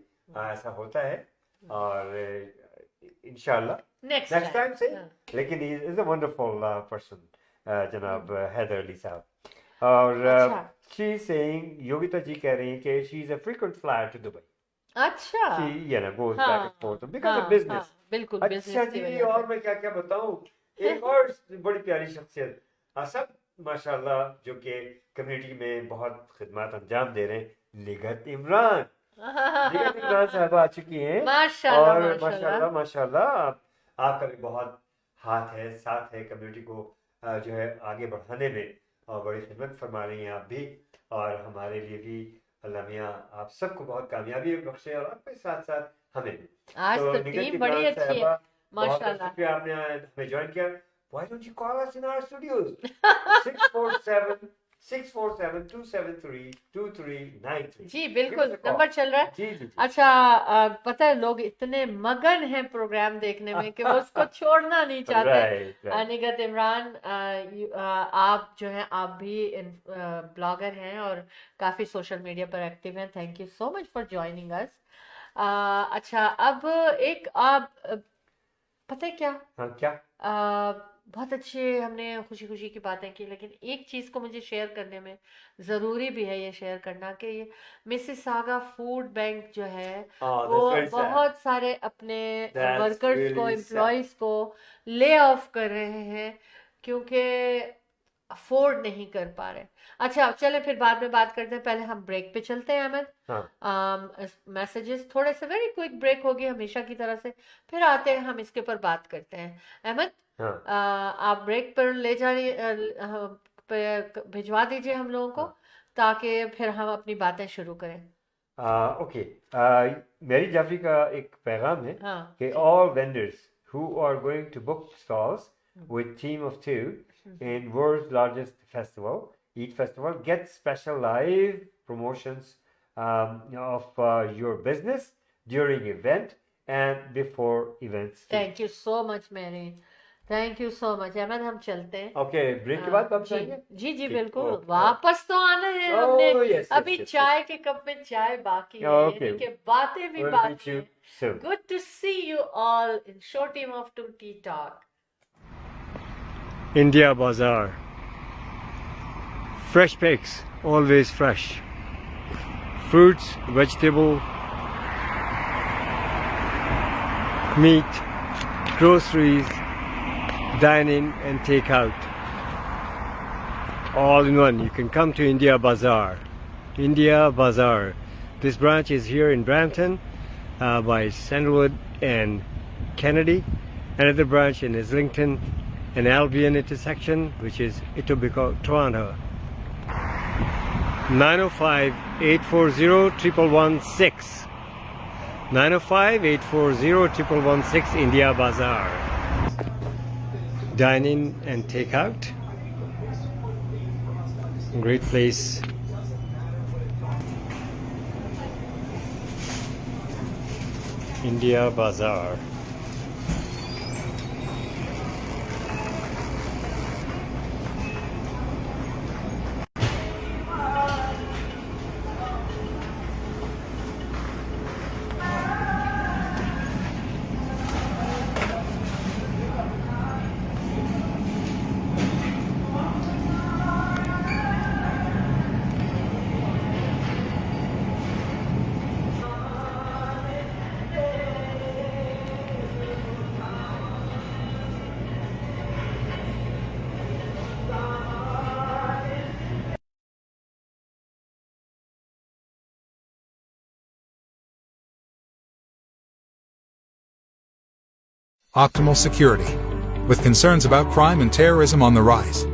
ऐसा होता है, और इंशाल्लाह next नेक्स्ट टाइम से। हाँ। लेकिन he is a wonderful person जनाब हैदर अली साहब। और अच्छा। शी सेइंग, योगिता जी कह रही हैं कि she is a frequent flyer to Dubai. अच्छा, She goes हाँ, back and forth because of हाँ, business. हाँ, बिल्कुल अच्छा बिजनेस की जी, वजह और से। मैं क्या क्या बताऊं, एक और बड़ी प्यारी शख्सियत, सब माशाल्लाह जो कि कम्युनिटी में बहुत खिदमत अंजाम दे रहे हैं, लिगत इमरान। लिगत इमरान साहब आ चुकी हैं, माशाल्लाह और माशाल्लाह। माशाल्लाह माशाल्लाह आपका भी बहुत हाथ है, साथ है कम्युनिटी को जो है आगे बढ़ाने में, और बड़ी खिदमत फरमा रही हैं आप भी, और हमारे लिए भी अल्लाह मियाँ आप सबको बहुत कामयाबी बख्शे, और आपके साथ साथ हमें भी। आज तो निगत टीम बड़ी इमरान अच्छी है साहबा, बहुत माशाल्लाह। शुक्रिया आपने हमें ज्वाइन किया। Why don't you call us in our studios? 647-273-2393। जी Give बिल्कुल, us a call. नंबर चल रहा है। जी जी जी। अच्छा, पता है लोग इतने मगन हैं प्रोग्राम देखने में कि वो उसको छोड़ना नहीं चाहते। Right, right. निगत इमरान, आप जो हैं, आप भी ब्लॉगर हैं और काफ़ी सोशल मीडिया पर एक्टिव हैं। Thank you so much for joining अस। अच्छा, अब एक आप पता है क्या, हाँ, क्या? बहुत अच्छे हमने खुशी खुशी की बातें की, लेकिन एक चीज़ को मुझे शेयर करने में ज़रूरी भी है ये शेयर करना कि ये मिसिसागा फूड बैंक जो है Oh, वो that's very sad. बहुत सारे अपने That's वर्कर्स को, really एम्प्लॉयज़ को ले ऑफ कर रहे हैं क्योंकि अफोर्ड नहीं कर पा रहे। अच्छा चले, फिर बाद में बात करते हैं, पहले हम ब्रेक पे चलते हैं अहमद। हाँ। मैसेजेस थोड़े से वेरी क्विक ब्रेक होगी हमेशा की तरह से, फिर आते हैं हम इसके ऊपर बात करते हैं। अहमद, हाँ। आप ब्रेक पर ले जाइए, भिजवा दीजिए हम लोगों को, ताकि फिर हम अपनी बातें शुरू करें। ओके, मेरी जाफरी का एक पैगाम है हाँ कि all vendors who are going to book stalls with team of two in world's largest festival, Eid Festival. Get special live promotions of your business during event and before events too. Thank you so much मेरी, thank you so much Ahmed. हम चलते हैं okay, break के बाद वापस जी आएंगे। जी जी ठीक, बिल्कुल, ओके। वापस तो आना है Oh, हमने। yes, yes, अभी yes, चाय के कप में चाय बाकी है, Okay. यानी कि बातें भी We'll meet बाकी you है। soon. Good to see you all in Show Team of Two Tea Talk. India Bazaar. Fresh pigs, always fresh. Fruits, vegetable, meat, groceries, dine in and take out. All in one. You can come to India Bazaar. India Bazaar. This branch is here in Brampton by Sandalwood and Kennedy. Another branch in Islington and Albion intersection, which is Etobicoke, Toronto. 905-840-1116. 905-840-1116 India Bazaar. Dine in and take out. Great place. India Bazaar. Optimal Security. With concerns about crime and terrorism on the rise,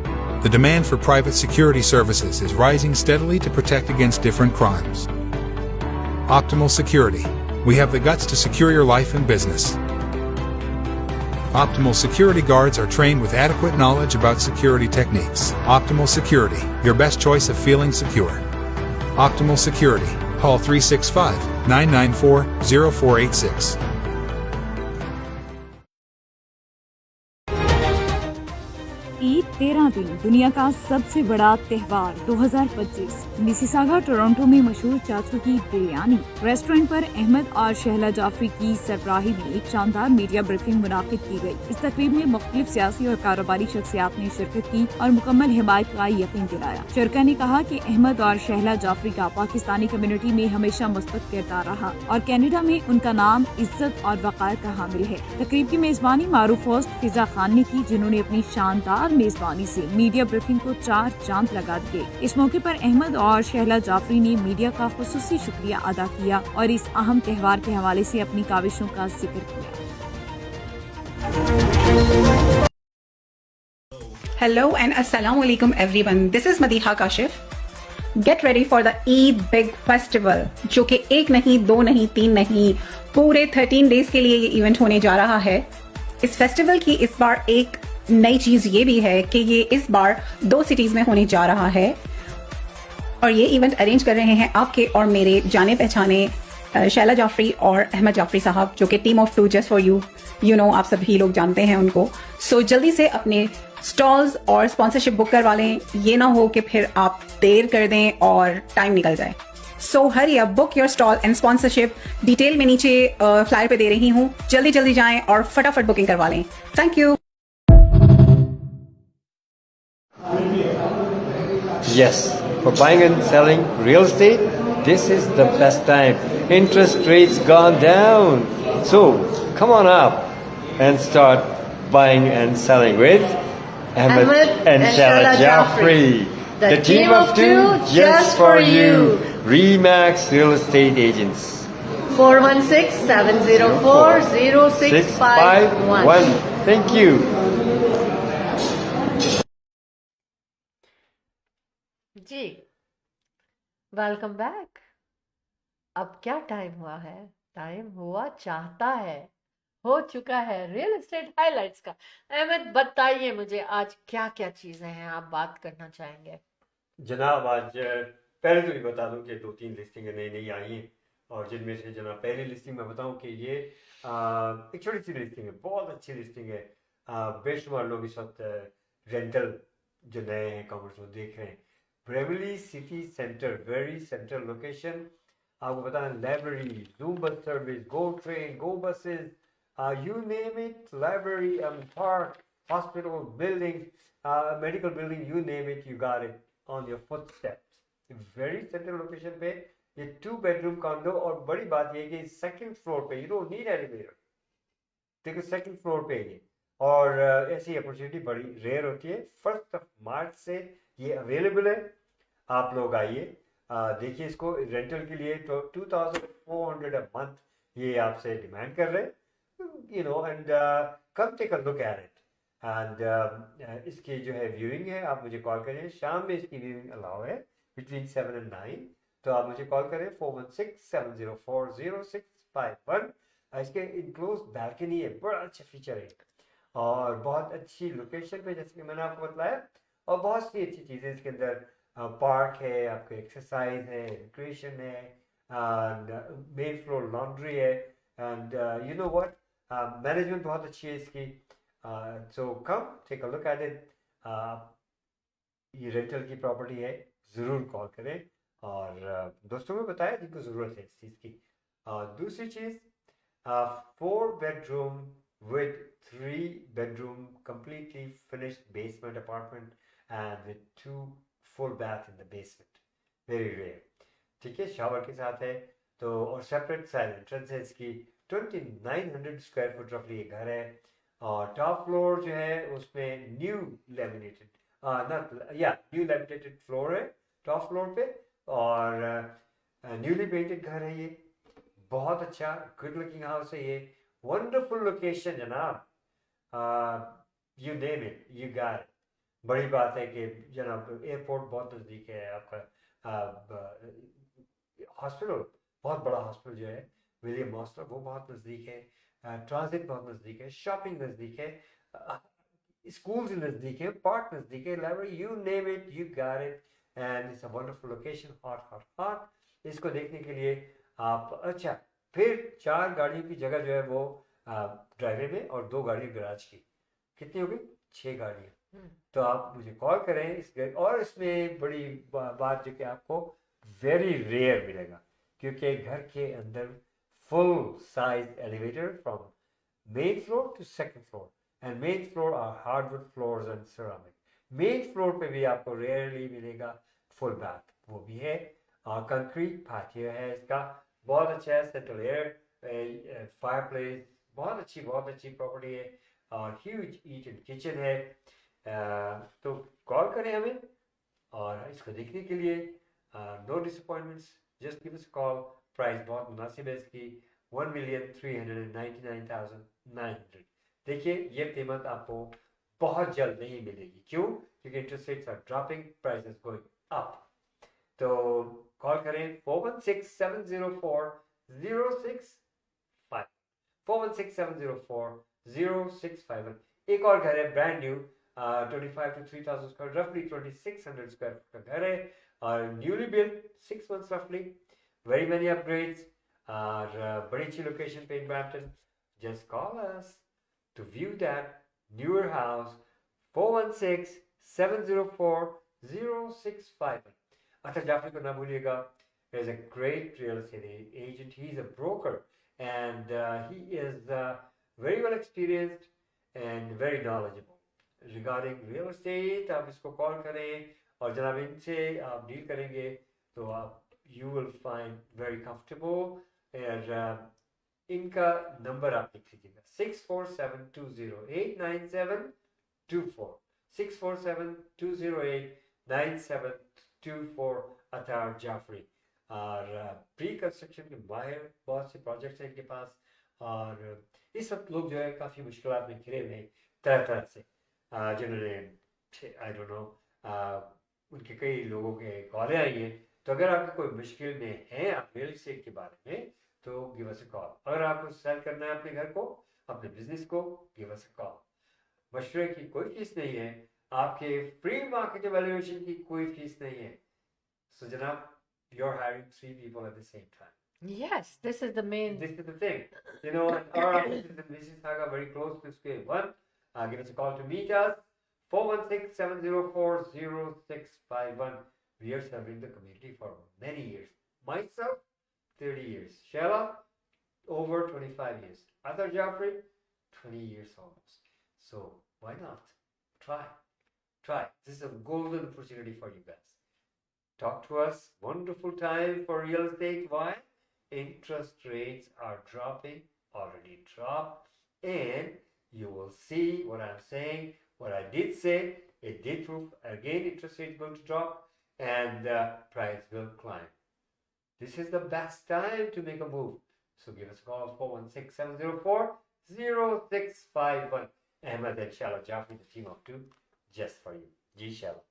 the demand for private security services is rising steadily to protect against different crimes. Optimal Security. We have the guts to secure your life and business. Optimal Security guards are trained with adequate knowledge about security techniques. Optimal Security, your best choice of feeling secure. Optimal Security. Call 365-994-0486. Eid 13 दिन दुनिया का सबसे बड़ा त्योहार 2025 Mississauga Toronto में मशहूर चाचू की बिरयानी रेस्टोरेंट पर अहमद और शहला जाफरी की सरबराही में एक शानदार मीडिया ब्रीफिंग मुनाकिद की गई। इस तकरीब में मुख्तलिफ सियासी और कारोबारी शख्सियात ने शिरकत की और मुकम्मल हिमायत का यकीन दिलाया। शरका ने कहा कि अहमद और शहला जाफरी का पाकिस्तानी कम्युनिटी में हमेशा मुस्बत किरदार रहा और कनाडा में उनका नाम इज्जत और वक़ार का हामिल है। तकरीब की मेजबानी मारूफ होस्ट फिजा खान ने की, जिन्होंने अपनी शानदार मेजबानी से मीडिया ब्रीफिंग को 4 चांद लगा दिए। इस मौके पर अहमद और शहला जाफरी ने मीडिया का खुसूसी शुक्रिया अदा किया और इस अहम त्योहार के हवाले से अपनी काविशों का जिक्र किया। Hello and Assalamu alaikum everyone. This is Madiha Kashif. Get ready for the Eid Big Festival, जो कि 1 नहीं 2 नहीं 3 नहीं पूरे 13 डेज के लिए ये इवेंट होने जा रहा है। इस फेस्टिवल की इस बार एक नई चीज ये भी है कि ये इस बार 2 सिटीज में होने जा रहा है और ये इवेंट अरेंज कर रहे हैं आपके और मेरे जाने पहचाने शैला जाफरी और अहमद जाफरी साहब, जो कि team of 2 just for you know आप सभी लोग जानते हैं उनको। सो जल्दी से अपने स्टॉल्स और स्पॉन्सरशिप बुक करवा लें, ये ना हो कि फिर आप देर कर दें और टाइम निकल जाए। So hurry up, book your stall and sponsorship. Detail में नीचे फ्लायर पे दे रही हूँ, जल्दी जल्दी जाएं और फटाफट बुकिंग करवा लें। Thank you. Yes, for buying and selling real estate, this is the best time. Interest rates gone down. So, come on up and start buying and selling with Ahmed and Shala Jaffrey. The team of 2 just for you. Remax Real Estate Agents. 416-704-0651. Thank you. जी welcome back. अब क्या time हुआ है? Time हुआ चाहता है हो चुका है रियल एस्टेट हाइलाइट्स का। अहमद बताइए मुझे आज क्या क्या चीजें हैं आप बात करना चाहेंगे। जनाब आज पहले तो ये बता दूं कि 2-3 लिस्टिंग नई नई आई हैं और जिनमें से जनाब पहली लिस्टिंग मैं बताऊं कि ये एक छोटी सी लिस्टिंग है, बहुत अच्छी लिस्टिंग है। बेशुमार लोग इस वक्त रेंटल जो नए हैं कॉमर्स वो देख रहे हैं। Bravely city centre, very central location. आपको पता है library, zoom bus service, go train, go buses, you name it, library, park, hospital, building, medical building, you name it, you got it on your footsteps. Very central location पे ये 2 bedroom condo और बड़ी बात ये है कि second floor पे, you don't need elevator, देखो सेकंड फ्लोर पे ये। और ऐसी अपॉर्चुनिटी बड़ी रेयर होती है। 1 मार्च से ये अवेलेबल है, आप लोग आइए देखिए इसको। रेंटल के लिए तो 2400 a month ये आपसे डिमांड कर रहे हैं, and come take a look at it. And इसकी जो है व्यूइंग है, आप मुझे कॉल करें। शाम में इसकी व्यूइंग अलाउ है between 7 and 9, तो आप मुझे कॉल करें 416-704-0651। इसके इनक्लोज बैल्कनी है, बड़ा अच्छा फीचर है और बहुत अच्छी लोकेशन पे जैसे कि मैंने आपको बताया। और बहुत सी अच्छी चीज़ें इसके अंदर, पार्क है, आपको एक्सरसाइज है, रिक्रिएशन है, मेन फ्लोर लॉन्ड्री है, and you know what, management बहुत अच्छी है इसकी। So come take a look at it. ये रेंटल की प्रॉपर्टी है, ज़रूर कॉल करें और दोस्तों को बताएं जिनको ज़रूरत है इस चीज़ की। दूसरी चीज़, 4 bedroom with 3 bedroom completely finished basement apartment and with 2 full bath in the basement, very rare, ठीक है, शावर के साथ है तो। और सेपरेट साइड एंट्रेंस है इसकी। 2900 स्क्वायर फुट रफली ये घर है और टॉप फ्लोर जो है उसमें new laminated new laminated floor है टॉप फ्लोर पे और न्यूली पेंटेड घर है ये। बहुत अच्छा गुड लुकिंग हाउस है ये, वंडरफुल लोकेशन जनाब, you name it you got it. बड़ी बात है कि जनाब एयरपोर्ट बहुत नज़दीक है आपका, हॉस्पिटल बहुत बड़ा हॉस्पिटल जो है विलियम हॉस्टल वो बहुत नज़दीक है, ट्रांजिट बहुत नज़दीक है, शॉपिंग नज़दीक है, स्कूल्स नज़दीक है, पार्क नज़दीक है, library, you name it you got it and it's a wonderful location, hot hot hot. इसको देखने के लिए आप, अच्छा फिर 4 गाड़ियों की जगह जो है वो ड्राइवे में और 2 गाड़ियाँ गराज की, कितनी हो गई 6 गाड़ियाँ। तो आप मुझे कॉल करें इस और इसमें बड़ी बात जो कि आपको वेरी रेयर मिलेगा क्योंकि घर के अंदर full size elevator from main floor to second floor and main floor are hardwood floors and ceramic. Main floor पे भी आपको रेयरली मिलेगा फुल बाथ, वो भी है और कंक्रीट पैटियो है इसका, बहुत अच्छा है, सेंट्रल एयर, फायरप्लेस, बहुत अच्छी प्रॉपर्टी है और ह्यूज ईट एंड किचन है। तो कॉल करें हमें और इसको देखने के लिए। No disappointments, just give us call. Price बहुत मुनासिब है इसकी, 1,399,900। देखिए ये कीमत आपको बहुत जल्द नहीं मिलेगी, क्यों? क्योंकि interest rates are dropping, price is going up. तो कॉल करें 416-704-0651, 416-704-0651। एक और घर है ब्रांड न्यू, 25 to 3,000 स्क्वायर, रफली 2600 स्क्वायर फुट का घर है और न्यूली बिल्ट, 6 months रफली, वेरी मेनी अपग्रेड्स और बड़ी अच्छी लोकेशन पे in Brampton. Just call us to view that newer house, 416-704-0651। अच्छा जाफरी को ना भूलिएगा, is a great real estate agent. He's a broker and he is very well experienced and very knowledgeable regarding real estate. आप इसको call करें और जनाब इनसे आप डील करेंगे तो आप you will find very comfortable। और इनका नंबर आप लिख लीजिएगा 647-208-9724, 647-208-9724। अतार जाफरी और प्री कंस्ट्रक्शन के माहिर, बहुत से प्रोजेक्ट्स हैं इनके पास और इस वक्त लोग जो है काफ़ी मुश्किलात में घिरे हुए हैं तरह तरह से, जिन्होंने आई डोंट नो उनके कई लोगों के कॉलें आई हैं। तो अगर आपको कोई मुश्किल में हैं आप रियल एस्टेट के बारे में तो गिव अस अ कॉल। अगर आपको सेल करना है अपने घर को अपने बिजनेस को, गिव अस अ कॉल। मशवरे की कोई फीस नहीं है, आपके फ्री मार्केट एवेल्युएशन की कोई फीस नहीं है। So जनाब, you're hiring 3 people at the same time. Yes, this is the main. This is the thing. You know, and our office is in Mississauga, very close to Square One. Give us a call to meet us. 416-704-0651. We are serving the community for many years. Myself, 30 years. Sheila, over 25 years. Other Jaffrey, 20 years almost. So why not? Try. This is a golden opportunity for you guys. Talk to us. Wonderful time for real estate. Why? Interest rates are dropping, already dropped, and you will see what I'm saying, what I did say, it did prove. Again, interest rates going to drop and price will climb. This is the best time to make a move. So give us a call, 416-704-0651. Ahmed and Shala Jaffrey, the team of 2, just for you. Ji Shala.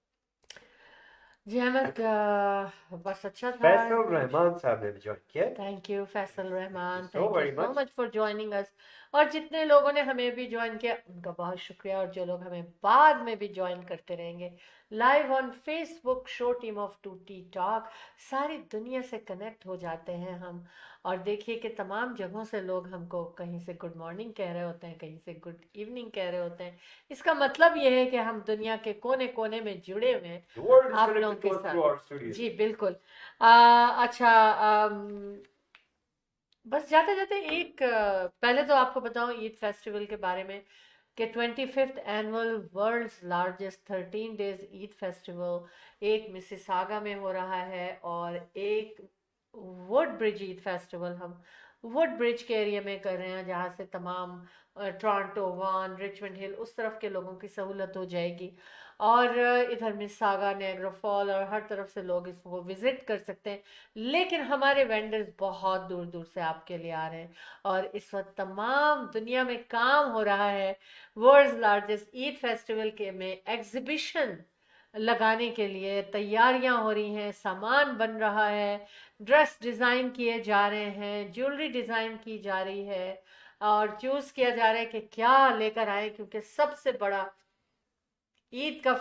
जी अहमद, बस अच्छा था। Faisal Rahman साहब ने join किया। Thank you Faisal Rahman, Thank you so thank very you so much. Much for joining अस। और जितने लोगों ने हमें भी ज्वाइन किया उनका बहुत शुक्रिया, और जो लोग हमें बाद में भी ज्वाइन करते रहेंगे live on Facebook show team of 2 tea talk, सारी दुनिया से कनेक्ट हो जाते हैं हम। और देखिए कि तमाम जगहों से लोग हमको कहीं से गुड मॉर्निंग कह रहे होते हैं, कहीं से गुड इवनिंग कह रहे होते हैं। इसका मतलब ये है कि हम दुनिया के कोने कोने में जुड़े हुए हैं The world is आप connected लोगों के to us through साथ। our studios. जी बिल्कुल। अच्छा, बस जाते जाते पहले तो आपको बताऊं ईद फेस्टिवल के बारे में कि 25th annual world's largest 13 days Eid festival एक मिसिसागा में हो रहा है, और एक वुड ब्रिज ईद फेस्टिवल हम वुड ब्रिज के एरिया में कर रहे हैं, जहाँ से तमाम टोरंटो, वान, रिचमंड हिल उस तरफ के लोगों की सहूलत हो जाएगी। और इधर मिसिसागा, नायग्रा फॉल और हर तरफ से लोग इसको विजिट कर सकते हैं। लेकिन हमारे वेंडर्स बहुत दूर दूर से आपके लिए आ रहे हैं, और इस वक्त तमाम दुनिया में काम हो रहा है वर्ल्ड्स लार्जेस्ट ईद फेस्टिवल के में एग्जीबिशन लगाने के लिए तैयारियां हो रही हैं, सामान बन रहा है, ड्रेस डिज़ाइन किए जा रहे हैं, ज्वेलरी डिज़ाइन की जा रही है, और चूज़ किया जा रहा है कि क्या लेकर आए, क्योंकि सबसे बड़ा ईद का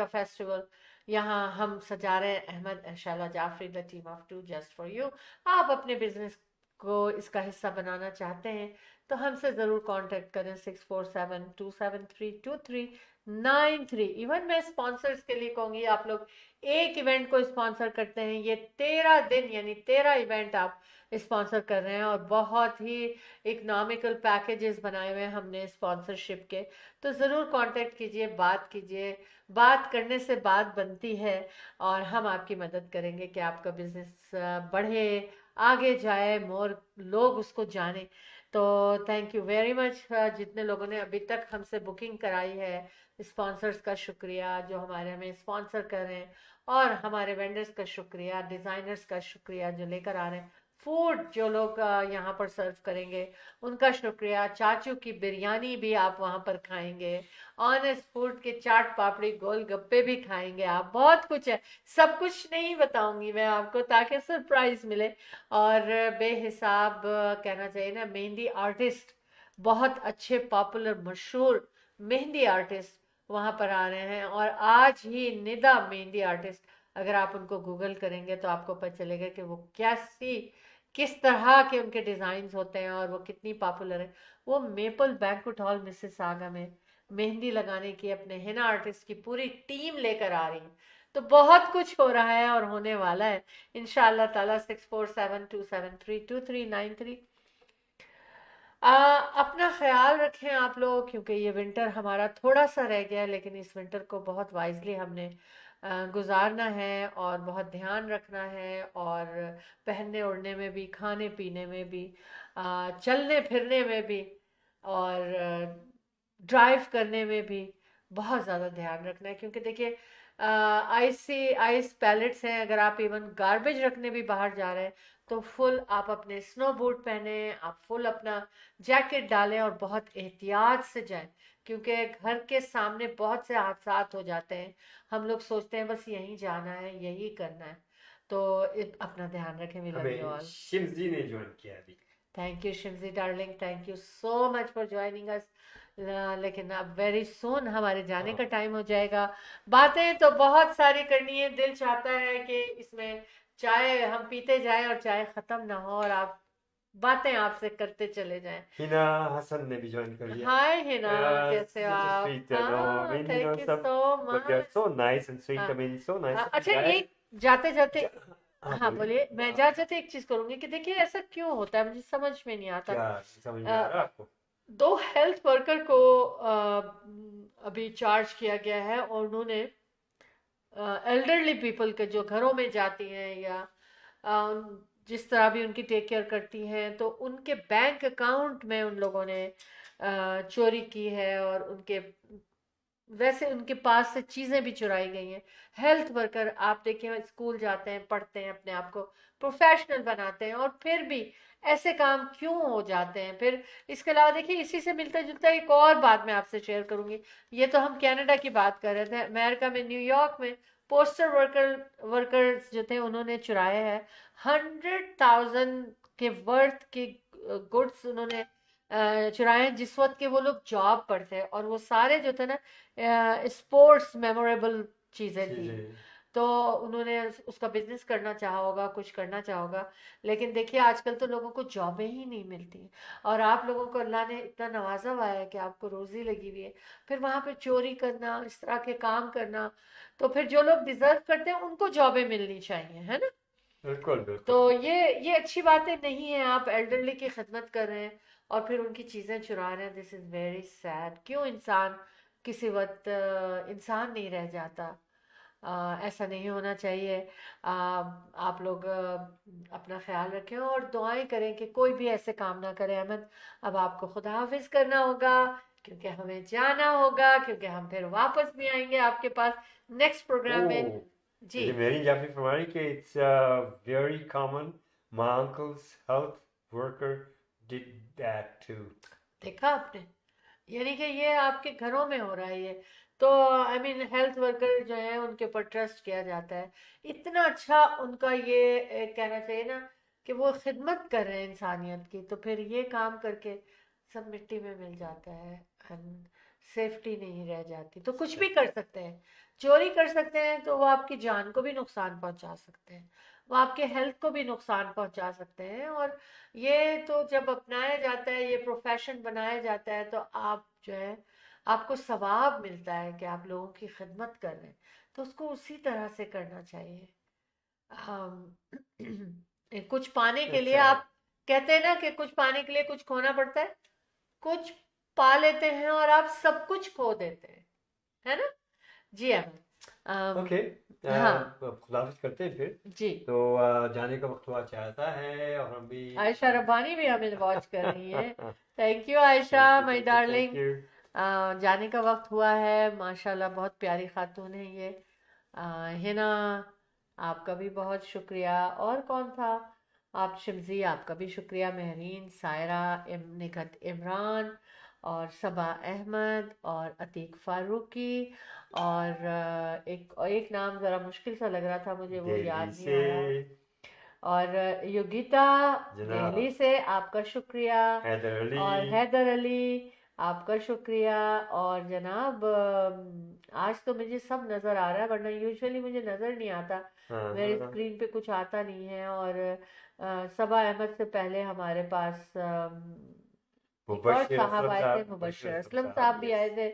फेस्टिवल यहाँ हम सजा रहे हैं। Ahmed and Shaila Jafri, the team of 2 just for you. आप अपने बिजनेस को इसका हिस्सा बनाना चाहते हैं तो हमसे ज़रूर कांटेक्ट करें 6472732393। इवन मैं स्पॉन्सर्स के लिए कहूँगी, आप लोग एक इवेंट को स्पॉन्सर करते हैं, ये 13 दिन यानी 13 इवेंट आप स्पॉन्सर कर रहे हैं, और बहुत ही इकोनॉमिकल पैकेजेस बनाए हुए हैं हमने स्पॉन्सरशिप के। तो ज़रूर कांटेक्ट कीजिए, बात कीजिए, बात करने से बात बनती है, और हम आपकी मदद करेंगे कि आपका बिजनेस बढ़े, आगे जाए, मोर लोग उसको जाने। तो थैंक यू वेरी मच जितने लोगों ने अभी तक हमसे बुकिंग कराई है, स्पॉन्सर्स का शुक्रिया जो हमें स्पॉन्सर कर रहे हैं, और हमारे वेंडर्स का शुक्रिया, डिज़ाइनर्स का शुक्रिया जो लेकर आ रहे हैं, फूड जो लोग यहाँ पर सर्व करेंगे उनका शुक्रिया। चाचू की बिरयानी भी आप वहाँ पर खाएंगे, ऑनेस्ट फूड के चाट पापड़ी गोलगप्पे भी खाएंगे आप, बहुत कुछ है, सब कुछ नहीं बताऊंगी मैं आपको ताकि सरप्राइज मिले। और बेहिसाब कहना चाहिए ना, मेहंदी आर्टिस्ट, बहुत अच्छे पॉपुलर मशहूर मेहंदी आर्टिस्ट वहाँ पर आ रहे हैं। और आज ही निदा मेहंदी आर्टिस्ट, अगर आप उनको गूगल करेंगे तो आपको पता चलेगा कि वो किस तरह के उनके डिज़ाइंस होते हैं और वो कितनी पॉपुलर है। वो मेपल बैंक्वेट हॉल मिसिसागा में मेहंदी लगाने की अपने हेना आर्टिस्ट की पूरी टीम लेकर आ रही है। तो बहुत कुछ हो रहा है और होने वाला है इंशाअल्लाह ताला। 6472732393। अपना ख्याल रखें आप लोग, क्योंकि ये विंटर हमारा थोड़ा सा रह गया है, लेकिन इस विंटर को बहुत वाइजली हमने गुजारना है और बहुत ध्यान रखना है, और पहनने ओढ़ने में भी, खाने पीने में भी, चलने फिरने में भी, और ड्राइव करने में भी बहुत ज़्यादा ध्यान रखना है। क्योंकि देखिए आइस पैलेट्स हैं, अगर आप इवन गार्बेज रखने भी बाहर जा रहे हैं तो फुल आप अपने स्नो बूट पहने, आप फुल अपना जैकेट डालें और बहुत एहतियात से जाएं, क्योंकि घर के सामने बहुत से हादसात हो जाते हैं। हम लोग सोचते हैं बस यहीं जाना है, यही करना है, तो अपना ध्यान रखें। हमें शिम्स जी ने ज्वाइन किया अभी। थैंक यू शिमजी darling, thank you so much for joining us. लेकिन अब वेरी सून हमारे जाने का टाइम हो जाएगा। बातें तो बहुत सारी करनी है, दिल चाहता है कि इसमें चाय हम पीते जाएं और चाय खत्म ना हो और आप बातें आपसे करते चले जाएं। हिना हसन ने भी ज्वाइन कर लिया। हाय हिना, कैसे हो Such a आप? sweet, no, I mean, thank you some, so but they're much. so nice and sweet. हाँ, I mean, so nice of you अच्छा, guys. एक जाते जाते, हाँ हाँ बोलिए। बोलिए। मैं जाते जाते एक चीज करूंगी कि देखिए ऐसा क्यों होता है, मुझे समझ में नहीं आता। क्या समझ में आ रहा है आपको? 2 हेल्थ वर्कर को अभी चार्ज किया गया है और उन्होंने एल्डरली पीपल के जो घरों में जाती हैं या जिस तरह भी उनकी टेक केयर करती हैं, तो उनके बैंक अकाउंट में उन लोगों ने चोरी की है और उनके वैसे उनके पास से चीजें भी चुराई गई हैं। हेल्थ वर्कर आप देखिए स्कूल जाते हैं, पढ़ते हैं, अपने आप को प्रोफेशनल बनाते हैं और फिर भी ऐसे काम क्यों हो जाते हैं फिर। इसके अलावा देखिए इसी से मिलता जुलता एक और बात मैं आपसे शेयर करूंगी। ये तो हम कनाडा की बात कर रहे थे, अमेरिका में न्यूयॉर्क में पोस्टर वर्कर्स जो थे उन्होंने चुराए हैं 100,000 के वर्थ के गुड्स उन्होंने चुराए हैं, जिस वक्त के वो लोग जॉब पर थे और वो सारे जो थे ना स्पोर्ट्स मेमोरेबल चीजें थी। चीजें। तो उन्होंने उसका बिजनेस करना चाहा होगा, कुछ करना चाहा होगा, लेकिन देखिए आजकल तो लोगों को जॉबें ही नहीं मिलती और आप लोगों को अल्लाह ने इतना नवाजा हुआ है कि आपको रोजी लगी हुई है, फिर वहां पे चोरी करना, इस तरह के काम करना। तो फिर जो लोग डिजर्व करते हैं उनको जॉबें मिलनी चाहिए, है ना। बिल्कुल बिल्कुल। तो ये अच्छी बातें नहीं है, आप एल्डरली की खिदमत कर रहे हैं और फिर उनकी चीजें चुरा रहे हैं। This is very sad. क्यों इंसान किसी वक्त इंसान नहीं रह जाता? ऐसा नहीं होना चाहिए। आप लोग अपना ख्याल रखें और दुआएं करें कि कोई भी ऐसे काम ना करे। अहमद, अब आपको खुदा हाफिज करना होगा क्योंकि हमें जाना होगा, क्योंकि हम फिर वापस भी आएंगे आपके पास नेक्स्ट प्रोग्राम में। Oh, जी, ये मेरी जाफरी फरमानी कि it's very common. My uncle's health worker did that too. देखा आपने, यानी कि ये आपके घरों में हो रहा है ये। तो आई मीन हेल्थ वर्कर जो है उनके ऊपर ट्रस्ट किया जाता है। इतना अच्छा उनका ये कहना चाहिए ना कि वो खिदमत कर रहे हैं इंसानियत की, तो फिर ये काम करके सब मिट्टी में मिल जाता है एंड सेफ्टी नहीं रह जाती। तो कुछ भी कर सकते हैं, चोरी कर सकते हैं तो वो आपकी जान को भी नुकसान पहुंचा सकते हैं, वो आपके हेल्थ को भी नुकसान पहुंचा सकते हैं। और ये तो जब अपनाया जाता है, ये प्रोफेशन बनाया जाता है, तो आप जो है आपको सवाब मिलता है कि आप लोगों की खिदमत कर रहे हैं, तो उसको उसी तरह से करना चाहिए। कुछ पाने के लिए अच्छा। आप कहते हैं ना कि कुछ पाने के लिए कुछ खोना पड़ता है, कुछ पा लेते हैं और आप सब कुछ खो देते हैं, है ना। जी अहमद, ओके, हाँ खुदाफिज करते हैं फिर। जी। तो जाने का वक्त हुआ चाहता है और हम भी आयशा रब्बानी भी हमें वॉच कर रही है। Thank you Ayesha my darling. जाने का वक्त हुआ है, माशाल्लाह बहुत प्यारी खातून है ये। हिना, आपका भी बहुत शुक्रिया। और कौन था? आप शिमजी, आपका भी शुक्रिया। महरीन, सायरा, निखत इमरान और सबा अहमद और अतीक फारूकी और एक नाम ज़रा मुश्किल सा लग रहा था मुझे, वो याद नहीं से आ रहा। और योगिता जनाब। दिल्ली से, आपका शुक्रिया। हैदर अली। और हैदर अली, आपका शुक्रिया। और जनाब आज तो मुझे सब नज़र आ रहा है, वरना यूजुअली मुझे नज़र नहीं आता, हाँ, मेरी हाँ। स्क्रीन पे कुछ आता नहीं है। और सबा अहमद से पहले हमारे पास एक और मुबश्शिर साहब असलम आए थे, साहब, मुबश्शिर मुबश्शिर असलम असलम साहब भी yes. आए थे।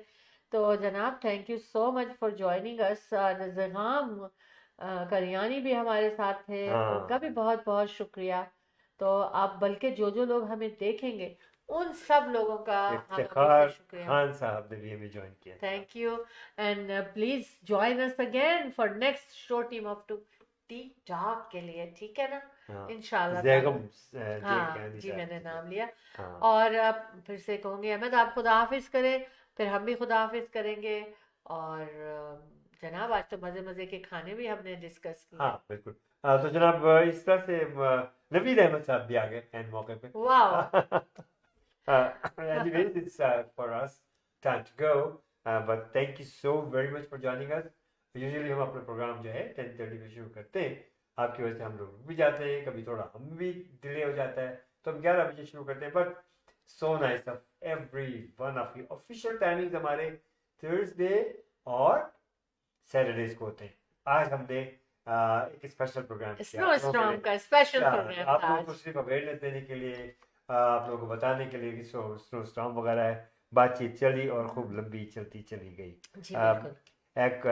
तो जनाब thank you so much for joining us. नज़गाम करियानी भी हमारे साथ थे, हाँ। उनका भी बहुत बहुत शुक्रिया। तो आप बल्कि जो जो लोग हमें देखेंगे उन सब लोगों का हम अभी इफ्तिखार से शुक्रिया। खान साहब ने भी हमें ज्वाइन किया था। Thank you and please join us again for next show team of two T talk के लिए, ठीक है ना। हाँ। इंशाल्लाह जैगम ताला। हाँ जैकानी जी, साहब मैंने की नाम लिया। हाँ। और अब फिर से कहूँगी अहमद आप खुदा हाफिज करें, फिर हम भी खुदा हाफिज करेंगे। और जनाब आज तो मज़े मज़े के खाने भी हमने डिस्कस किए। हाँ बिल्कुल। तो जनाब इस तरह से नवीद अहमद साहब भी आ गए एंड मौके पे। वाह Anyways, it's for us time to go. But thank you so very much for joining us. Usually हम अपना प्रोग्राम जो है 10:30 पे शुरू करते हैं, आपकी वजह से हम लोग रुक भी जाते हैं, कभी थोड़ा हम भी डिले हो जाता है, तो हम 11 बजे शुरू करते हैं, but so nice of every one of you. Official timings हमारे थर्सडे और सैटरडेज को होते हैं। आज हमने एक स्पेशल प्रोग्राम किया स्नो आप लोगों के स्टॉर्म लिए। का स्पेशल हाँ, प्रोग्राम आप था लोगों को आज। सिर्फ अवेयरनेस देने के लिए, आप लोगों को बताने के लिए कि स्नो स्टॉर्म वगैरह है। बातचीत चली और खूब लंबी चलती चली गई। जी बिल्कुल। एक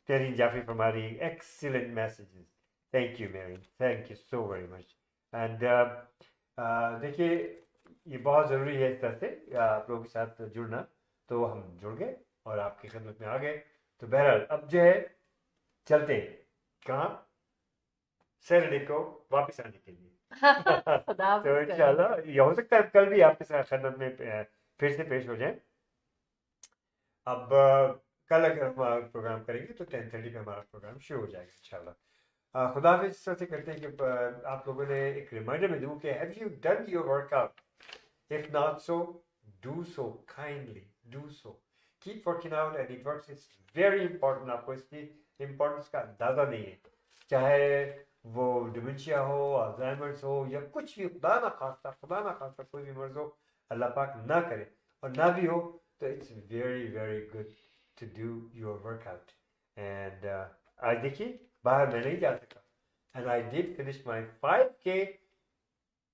Terry Jaffe from Ari, excellent messages. Thank you, Mary. Thank you so very much. And देखिए, ये बहुत ज़रूरी है इस तरह से आप लोगों के साथ जुड़ना, तो हम जुड़ गए और आपकी खिदमत में आ गए। तो बहरहाल अब जो है चलते हैं कहाँ, सैटरडे को वापस आने के लिए। खुदा तो हाफिज़ करें। इंशाल्लाह ये हो सकता है कल भी आपके साथ खिदमत में फिर से पेश हो जाए। अब कल अगर हम प्रोग्राम करेंगे तो 10:30 पे हमारा प्रोग्राम शुरू हो जाएगा इंशाल्लाह। खुदा हाफिज़। इस तरह से करते हैं कि आप लोगों ने एक रिमाइंडर में दूं कि have you done your workout? If not so, do so kindly, do so, keep working out and it works. It's very important. आपको इसकी इम्पोर्टेंस का अंदाज़ा नहीं है, चाहे वो डिमेंशिया हो, अल्जाइमर्स हो, या कुछ भी, खुदा ना खास्ता कोई भी मर्ज हो, अल्लाह पाक ना करे और ना भी हो, तो it's very very good to do your workout. And आज देखिए बाहर मैं नहीं जा सका, and I did finish my 5K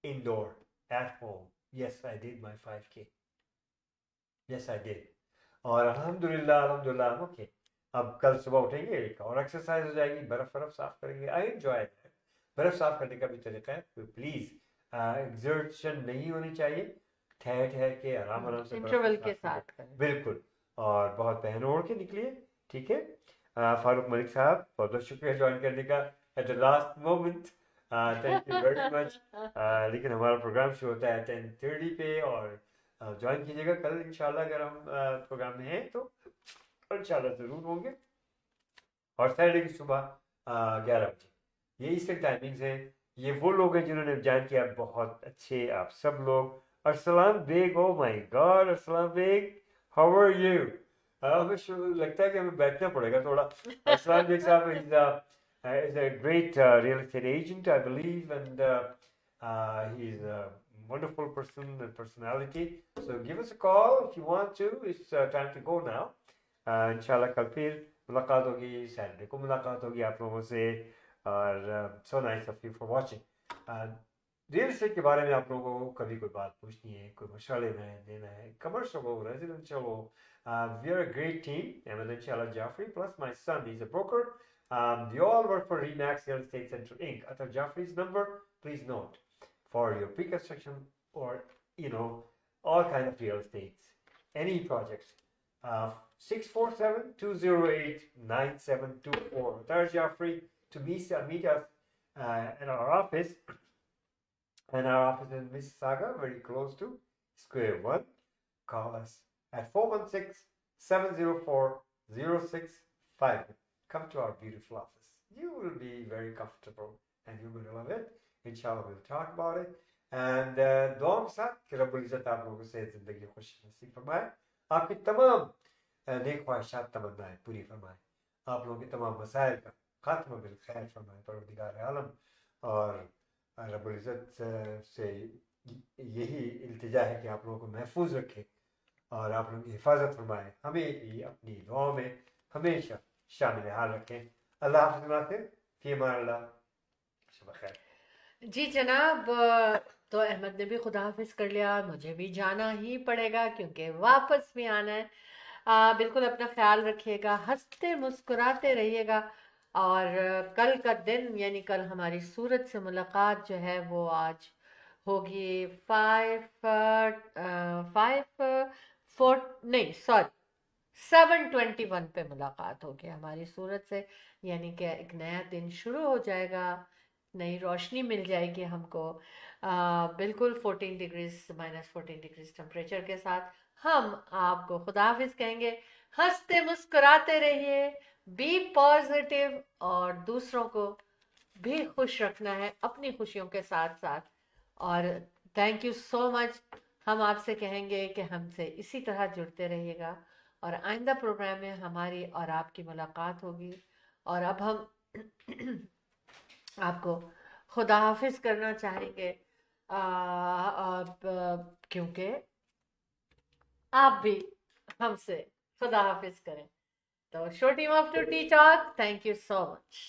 indoor at home. Yes, I did my 5K. Yes, I did. और अल्हम्दुलिल्लाह I'm okay. अब कल सुबह उठेंगे एक और एक्सरसाइज हो जाएगी, बर्फ साफ करेंगे। I enjoy that. बर्फ साफ करने का भी तरीका है, तो प्लीज एग्जर्शन नहीं होनी चाहिए, ठहर के आराम से बर्फ इंटरवल को के साफ साथ कीजिए। करें। बिल्कुल। और बहुत पहन ओढ़ के निकलिए, ठीक है। फारूक मलिक साहब, बहुत बहुत शुक्रिया ज्वाइन करने का at the last moment. Thank you very much. लेकिन हमारा प्रोग्राम शुरू होता है 10:30 पे, और ज्वाइन कीजिएगा कल इंशाल्लाह। अगर हम प्रोग्राम में हैं तो इंशाल्लाह ज़रूर होंगे। और सैटरडे की सुबह 11 बजे ये ईस्टर्न टाइमिंग्स हैं। ये वो लोग हैं जिन्होंने ज्वाइन किया, बहुत अच्छे आप सब लोग। Arsalan Baig, oh my God, Arsalan Baig, how are you? हमें लगता है कि हमें बैठना पड़ेगा थोड़ा। अरसलान बेग साहब is a great real estate agent, I believe, and he is a wonderful person and personality. So give us a call if you want to. It's time to go now. इंशाल्लाह कल फिर मुलाकात होगी, सैटरडे को मुलाकात होगी आप लोगों से। और सो nice of you for watching. Real estate के बारे में आप लोगों को कभी कोई बात पूछनी है, कोई मशवरा देना है, कमर्शियल हो, रेजिडेंशियल हो, we are a great team, Ahmed and Shala Jaffrey, plus my son, he's a broker. They all work for Remax Real Estate Center Inc. Atar Jaffrey's number, please note, for your pre-construction or, you know, all kind of real estates, any projects. 647-208-9724. Atar Jaffrey, to meet us in our office. And our office in Mississauga, very close to Square One. Call us at 416-704-0650. Come to our beautiful office. You will be very comfortable and you're going to love it. Inshallah, we'll talk about it. And दुआ के साथ कि रब्बुल इज़्ज़त आप लोगों से ज़िंदगी खुश नसीब फरमाए, आपकी तमाम नेक ख्वाहिशात तमन्नाएं पूरी फरमाए, आप लोगों के तमाम मसाइल का खात्मा बिल खैर फरमाए परवरदिगार आलम। और रब्बुल इज़्ज़त से यही इल्तिजा है कि आप लोगों को महफूज रखे और आप लोगों की हिफाजत फरमाए, हमें भी अपनी दुआओं में हमेशा शामिल हाल रखें। अल्लाह हाफ़िज़, फ़ी अमानिल्लाह, शब खैर। जी जनाब, तो अहमद ने भी खुदा हाफिज कर लिया, मुझे भी जाना ही पड़ेगा क्योंकि वापस भी आना है। बिल्कुल अपना ख्याल रखिएगा, हंसते मुस्कुराते रहिएगा। और कल का दिन यानी कल हमारी सूरत से मुलाकात जो है वो आज होगी 7:21 पे मुलाकात होगी हमारी सूरत से। यानी कि एक नया दिन शुरू हो जाएगा, नई रोशनी मिल जाएगी हमको। बिल्कुल 14 डिग्रीज -14 डिग्रीज टेम्परेचर के साथ हम आपको खुदा हाफिज कहेंगे। हंसते मुस्कुराते रहिए, बी पॉजिटिव, और दूसरों को भी खुश रखना है अपनी खुशियों के साथ साथ। और थैंक यू सो मच। हम आपसे कहेंगे कि हमसे इसी तरह जुड़ते रहिएगा और आइंदा प्रोग्राम में हमारी और आपकी मुलाकात होगी। और अब हम आपको खुदा हाफिज करना चाहेंगे, क्योंकि आप भी हमसे खुदा हाफिज करें। तो show team of two T talk, thank you so much.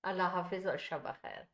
अल्लाह हाफिज और शब खैर।